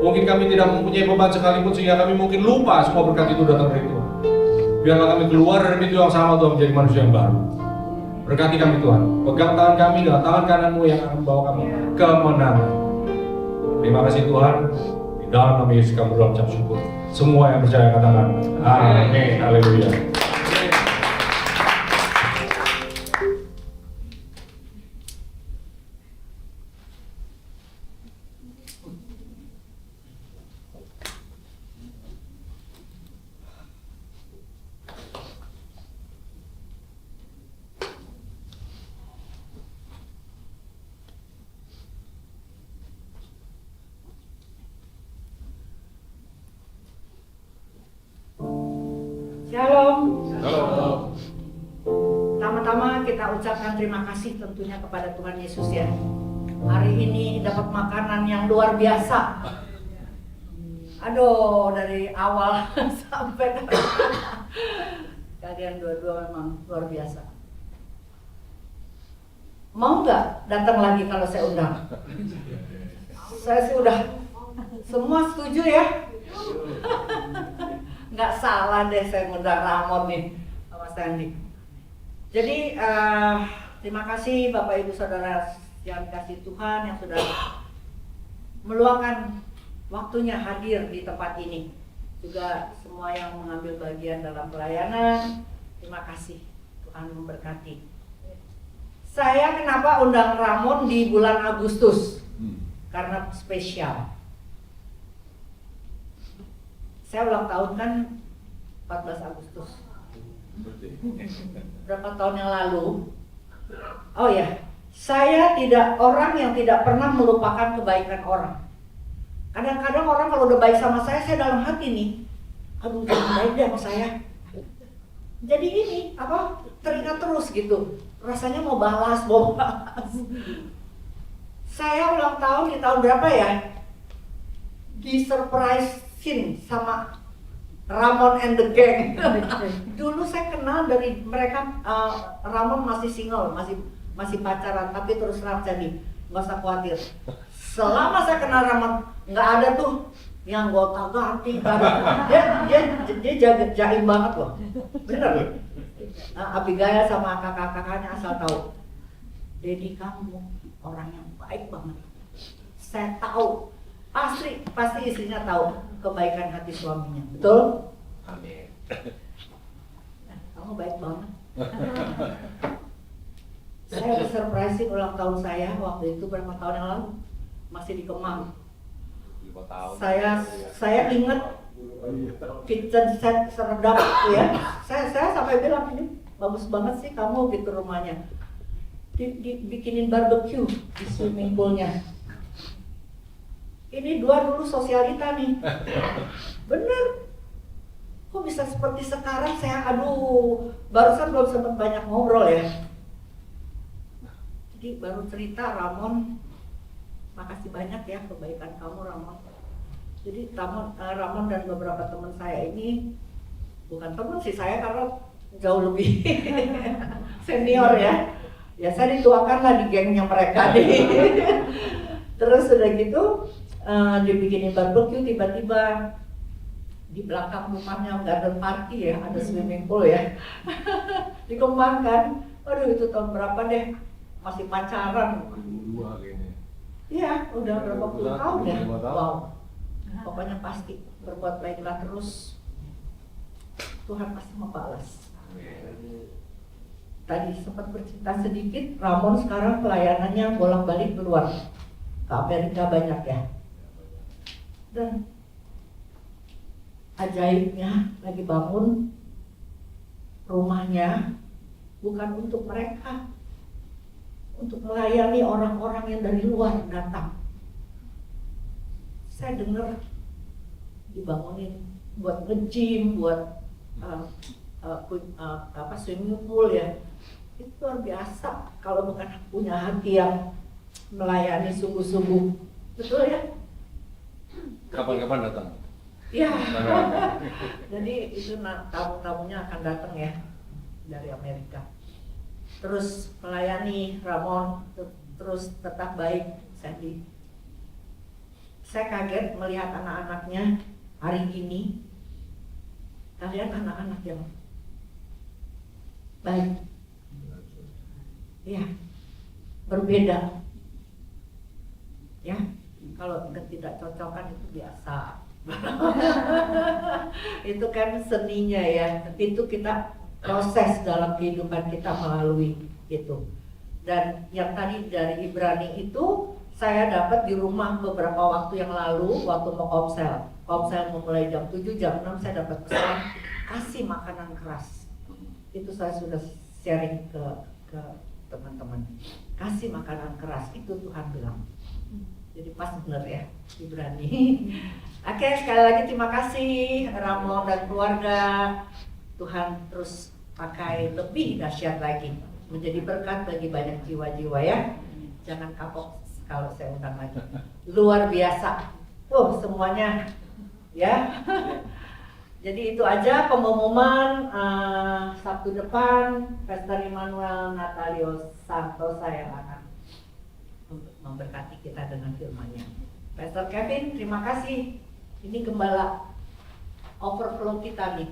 Mungkin kami tidak mempunyai beban sekalipun sehingga kami mungkin lupa semua berkat itu datang dari Tuhan. Biarlah kami keluar dari pintu yang sama Tuhan menjadi manusia yang baru. Berkati kami Tuhan. Pegang tangan kami dengan tangan kananmu yang akan membawa kami kemenangan. Terima kasih Tuhan. Di dalam nama Yesus kami berdoa ucap syukur. Semua yang percaya katakan amin. Haleluya. Shalom. Halo. Pertama-tama kita ucapkan terima kasih tentunya kepada Tuhan Yesus ya. Hari ini dapat makanan yang luar biasa. Aduh, dari awal sampai kalian dua-dua memang luar biasa. Mau nggak datang lagi kalau saya undang? Saya sih udah semua setuju ya. Nggak salah deh saya ngundang Ramon nih sama Sandy. Jadi terima kasih Bapak Ibu Saudara yang kasih Tuhan yang sudah meluangkan waktunya hadir di tempat ini. Juga semua yang mengambil bagian dalam pelayanan, terima kasih. Tuhan memberkati. Saya kenapa undang Ramon di bulan Agustus? Karena spesial. Saya ulang tahun kan 14 Agustus. Berapa tahun yang lalu? Oh ya, saya tidak orang yang tidak pernah melupakan kebaikan orang. Kadang-kadang orang kalau udah baik sama saya dalam hati nih, aduh jangan baik deh sama saya. Jadi ini teringat terus gitu. Rasanya mau balas. Saya ulang tahun di tahun berapa ya? Di surprisein sama Ramon and the Gang. Dulu saya kenal dari mereka, Ramon masih single, masih pacaran, tapi terus terang jadi nggak usah khawatir. Selama saya kenal Ramon, nggak ada tuh yang gonta ganti. Dia jaim banget loh, bener. Abigail sama kakak-kakaknya asal tahu. Dedi kamu orang yang baik banget. Saya tahu. Pasti istrinya tahu kebaikan hati suaminya, betul? Amin. Kamu baik banget. Saya surprisein ulang tahun saya waktu itu berapa tahun yang lalu, masih di Kemang. 5 tahun. Saya ingat kitchen set seredap ya. Saya sampai bilang ini bagus banget sih kamu gitu rumahnya. Dibikinin barbecue di swimming poolnya. Ini dua dulu sosialita nih, bener. Kok bisa seperti sekarang? Barusan belum sempat banyak ngobrol ya. Jadi baru cerita Ramon, makasih banyak ya kebaikan kamu Ramon. Jadi Ramon dan beberapa teman saya ini, bukan teman sih saya karena jauh lebih senior ya. Ya saya dituakan lah di gengnya mereka deh. Terus udah gitu, dibikinin barbecue tiba-tiba di belakang rumahnya garden party ya, ada swimming pool ya. Dikembangkan. Waduh itu tahun berapa deh? Masih pacaran. 2002 kayaknya. Iya, udah berapa puluh tahun ya. 25 tahun. Wow. Pokoknya pasti berbuat baiklah terus. Tuhan pasti membalas. Tadi sempat bercerita sedikit, Ramon sekarang pelayanannya bolak-balik keluar ke Amerika banyak ya. Dan ajaibnya lagi bangun rumahnya bukan untuk mereka, untuk melayani orang-orang yang dari luar datang. Saya dengar dibangunin buat nge-gym, buat swimming pool ya. Itu luar biasa kalau bukan punya hati yang melayani sungguh-sungguh. Betul ya? Kapan-kapan datang? Iya. Jadi itu tamu-tamunya akan datang ya dari Amerika. Terus melayani Ramon, terus tetap baik Sandy. Saya kaget melihat anak-anaknya hari ini. Kalian anak-anak yang baik, ya, berbeda, ya. Kalau ketidakcocokan itu biasa. Itu kan seninya ya. Itu kita proses dalam kehidupan kita melalui itu. Dan yang tadi dari Ibrani itu saya dapat di rumah beberapa waktu yang lalu waktu mau komsel. Komsel memulai jam 7, jam 6 saya dapat pesan kasih makanan keras. Itu saya sudah sharing ke teman-teman. Kasih makanan keras, itu Tuhan bilang. Jadi pas bener ya, Ibrani. Oke, sekali lagi terima kasih Ramon dan keluarga. Tuhan terus pakai lebih dahsyat lagi, menjadi berkat bagi banyak jiwa-jiwa ya. Jangan kapok kalau saya undang lagi. Luar biasa. Semuanya ya. Jadi itu aja pengumuman Sabtu depan. Pastor Immanuel Natalio Santosa yang akan memberkati kita dengan firman-Nya. Pastor Kevin, terima kasih. Ini gembala overflow kita nih.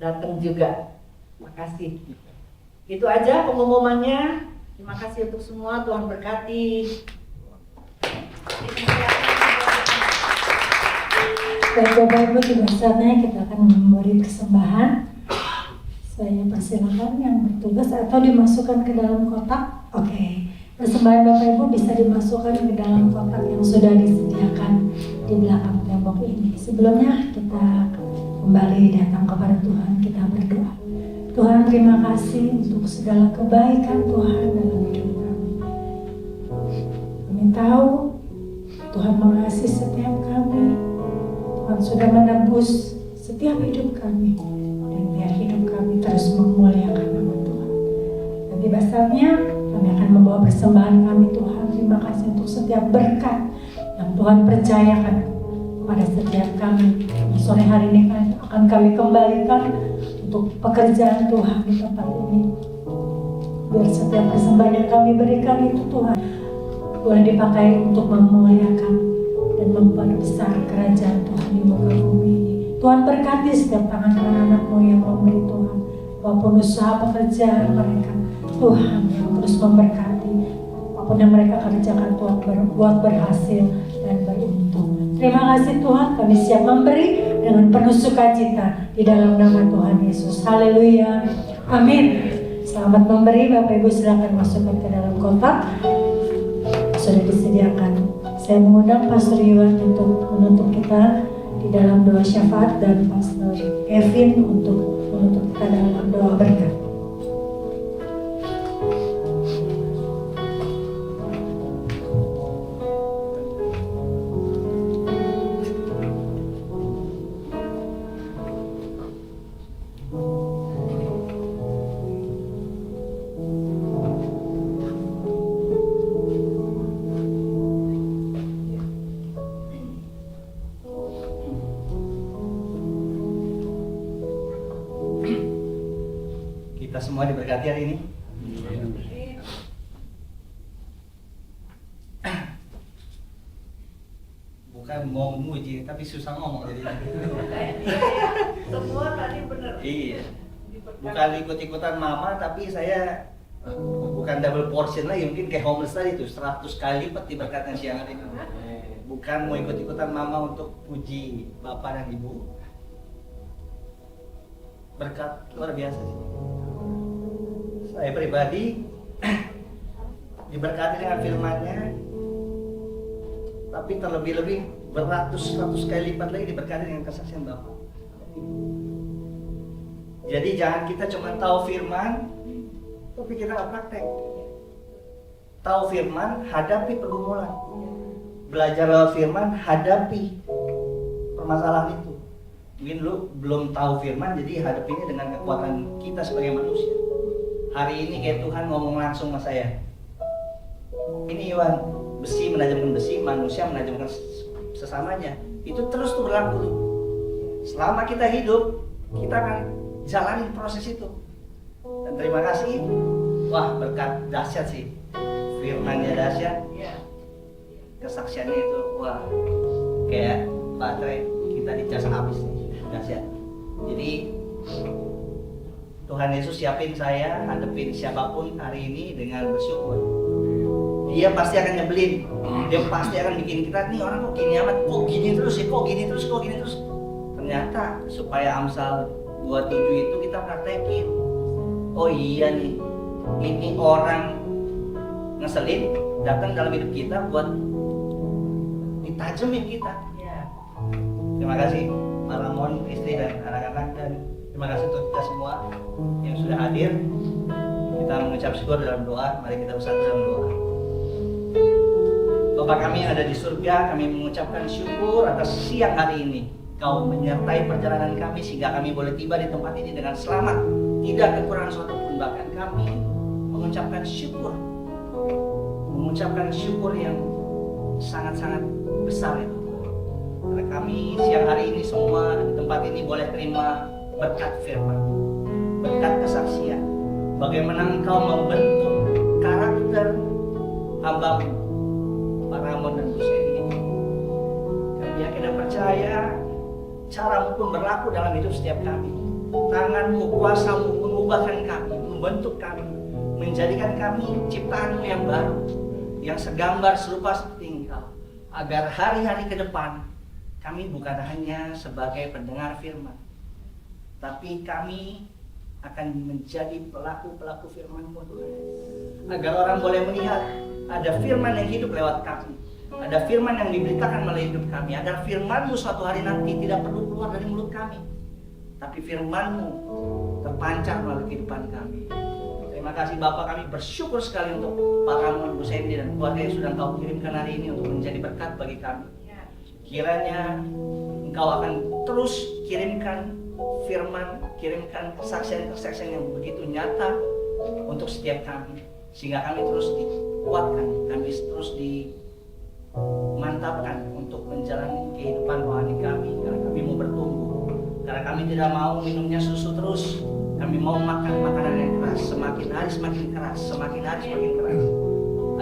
Datang juga. Terima kasih. Itu aja pengumumannya. Terima kasih untuk semua. Tuhan berkati. Baik Bapak Ibu, tiba saatnya kita akan memberi persembahan. Saya persilakan yang bertugas atau dimasukkan ke dalam kotak. Oke. Persembahan Bapak Ibu bisa dimasukkan ke dalam kotak yang sudah disediakan di belakang tembok ini. Sebelumnya kita kembali datang kepada Tuhan, kita berdoa. Tuhan, terima kasih untuk segala kebaikan Tuhan dalam hidup kami. Kami tahu Tuhan mengasihi setiap kami. Tuhan sudah menebus setiap hidup kami, dan biar hidup kami terus memuliakan nama Tuhan. Dan tiba saatnya kami akan membawa persembahan kami Tuhan. Terima kasih untuk setiap berkat yang Tuhan percayakan kepada setiap kami. Sore hari ini akan kami kembalikan untuk pekerjaan Tuhan di tempat ini. Biar setiap persembahan yang kami berikan itu Tuhan boleh dipakai untuk memuliakan dan memperbesar kerajaan Tuhan di muka bumi ini. Tuhan berkati setiap tangan anak-anak-Mu yang memberi Tuhan. Walaupun usaha pekerjaan mereka, Tuhan yang terus memberkati. Apapun yang mereka kerjakan Tuhan buat berhasil dan beruntung. Terima kasih Tuhan, kami siap memberi dengan penuh sukacita di dalam nama Tuhan Yesus. Haleluya. Amin. Selamat memberi. Bapak Ibu silakan masukkan ke dalam kotak. Sudah disediakan. Saya mengundang Pastor Iwan untuk menutup kita di dalam doa syafaat dan Pastor Kevin untuk menutup kita dalam doa berkat. Kita semua diberkati hari ini. Bukan mau memuji, tapi susah ngomong jadi. Semua tadi benar. Iya. Bukan ikut-ikutan mama, tapi saya bukan double portion lagi, mungkin kayak homeless tadi itu 100 kali lipat diberkatkan siang hari ini. Bukan mau ikut-ikutan mama untuk puji bapak dan ibu. Berkat luar biasa sih. Saya pribadi diberkati dengan firman-Nya, tapi terlebih-lebih beratus-ratus kali lipat lagi diberkati dengan kesaksian Bapak. Jadi jangan kita cuma tahu firman, tapi kita nggak praktek. Tahu firman, hadapi pergumulan. Belajar lewat firman, hadapi permasalahan itu. Mungkin lu belum tahu firman, jadi hadapinya dengan kekuatan kita sebagai manusia. Hari ini kayak Tuhan ngomong langsung sama saya. Ini Iwan, besi menajamkan besi, manusia menajamkan sesamanya. Itu terus tuh berlaku tuh. Selama kita hidup, kita akan jalani proses itu. Dan terima kasih. Wah, berkat dahsyat sih. Firman-Nya dahsyat. kesaksiannya itu wah kayak baterai kita dicas habis nih, dahsyat. Jadi Tuhan Yesus siapin saya hadepin siapapun hari ini dengan bersyukur. Dia pasti akan nyebelin, dia pasti akan bikin kita nih orang kok gini amat, kok gini terus ya, kok gini terus. Ternyata supaya Amsal 27 itu kita praktekin. Oh iya nih, ini orang ngeselin datang dalam hidup kita buat ditajemin kita. Terima kasih Pak Ramon, istri dan anak-anak, dan terima kasih untuk kita semua yang sudah hadir. Kita mengucap syukur dalam doa. Mari kita bersatu dalam doa. Bapa kami yang ada di surga, kami mengucapkan syukur atas siang hari ini. Kau menyertai perjalanan kami sehingga kami boleh tiba di tempat ini dengan selamat, tidak kekurangan suatu pun. Bahkan kami mengucapkan syukur yang sangat-sangat besar itu. Karena kami siang hari ini semua di tempat ini boleh terima berkat firman, berkat kesaksian. Bagaimana Engkau membentuk karakter hamba-Mu, Pak Ramon dan Bu Sandy. Kami yakin dan percaya cara-Mu pun berlaku dalam hidup setiap kami. Tangan-Mu, kuasa-Mu mengubahkan kami, membentuk kami, menjadikan kami ciptaan-Mu yang baru, yang segambar serupa seperti Engkau. Agar hari-hari ke depan kami bukan hanya sebagai pendengar firman, tapi kami akan menjadi pelaku-pelaku firman-Mu, Tuhan. Agar orang boleh melihat ada firman yang hidup lewat kami, ada firman yang diberitakan melalui hidup kami. Agar firman-Mu suatu hari nanti tidak perlu keluar dari mulut kami, tapi firman-Mu terpancar melalui kehidupan kami. Terima kasih Bapak, kami bersyukur sekali untuk Pak Ramon, Bu Sandy dan keluarga yang sudah Engkau kirimkan hari ini untuk menjadi berkat bagi kami. Kiranya Engkau akan terus kirimkan firman, kirimkan kesaksian-kesaksian yang begitu nyata untuk setiap kami, sehingga kami terus dikuatkan, kami terus dimantapkan untuk menjalani kehidupan rohani kami. Karena kami mau bertumbuh, karena kami tidak mau minumnya susu terus, kami mau makan makanan yang keras, semakin hari semakin keras, semakin hari semakin keras,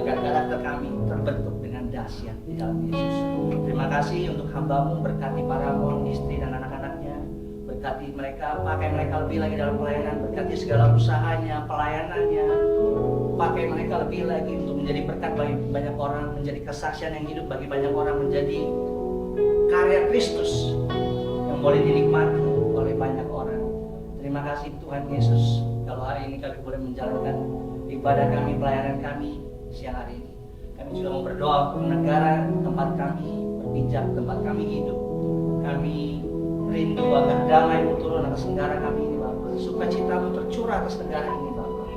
agar karakter kami terbentuk dengan dahsyat di dalam Yesus. Terima kasih untuk hamba-Mu, berkati para Ramon, istri dan anak-anaknya, berkati mereka, pakai mereka lebih lagi dalam pelayanan, berkati segala usahanya, pelayanannya, pakai mereka lebih lagi untuk menjadi berkat bagi banyak orang, menjadi kesaksian yang hidup bagi banyak orang, menjadi karya Kristus yang boleh dinikmati oleh banyak orang. Terima kasih Tuhan Yesus, kalau hari ini kami boleh menjalankan ibadah kami, pelayanan kami siang hari ini. Kami juga mau berdoa untuk negara tempat kami berpijak, tempat kami hidup. Kami rindu agar damai-Mu turun atas negara kami ini, Bapak. Sukacita-Mu tercurah atas negara ini, Bapak.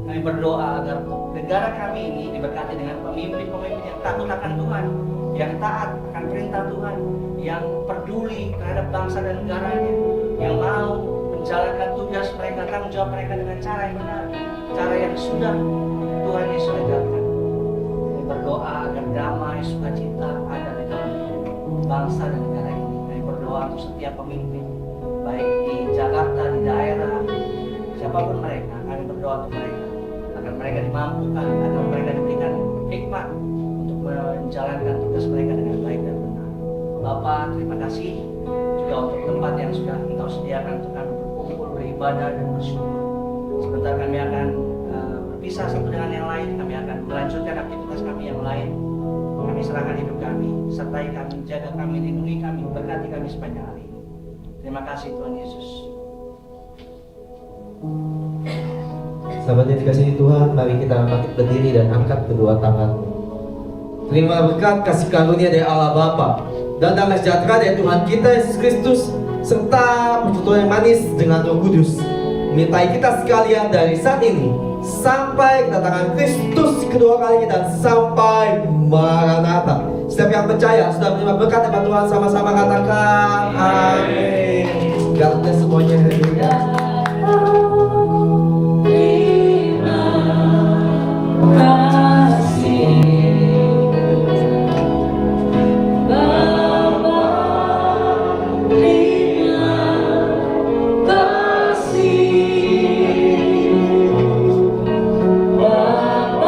Kami berdoa agar negara kami ini diberkati dengan pemimpin-pemimpin yang takut akan Tuhan, yang taat akan perintah Tuhan, yang peduli terhadap bangsa dan negaranya, yang mau menjalankan tugas mereka, tanggung jawab mereka dengan cara yang benar, cara yang sudah Tuhan Yesus ajarkan. Kami berdoa agar damai, sukacita ada di dalam bangsa dan negara ini. Kami berdoa untuk setiap pemimpin, baik di Jakarta, di daerah, siapapun mereka. Kami berdoa untuk mereka, agar mereka dimampukan, agar mereka diberikan hikmat untuk menjalankan tugas mereka dengan baik dan benar. Bapak, terima kasih juga untuk tempat yang sudah Engkau sediakan untuk kami berkumpul, beribadah dan bersyukur. Sebentar kami akan berpisah satu dengan yang lain, kami akan melanjutkan aktivitas kami yang lain. Kami serahkan hidup kami, sertai kami, jaga kami, lindungi kami, berkati kami sepanjang hari ini. Terima kasih Tuhan Yesus. Sahabat yang dikasihi Tuhan, mari kita bangkit berdiri dan angkat kedua tangan. Terima berkat kasih karunia dari Allah Bapa dan damai sejahtera dari Tuhan kita Yesus Kristus, serta persekutuan yang manis dengan Roh Kudus menyertai kita sekalian dari saat ini sampai kedatangan Kristus kedua kalinya dan sampai Maranatha. Setiap yang percaya sudah menerima berkat dari Tuhan, sama-sama katakan amin. God bless semuanya. Bapa,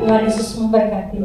Tuhan Yesus memberkati.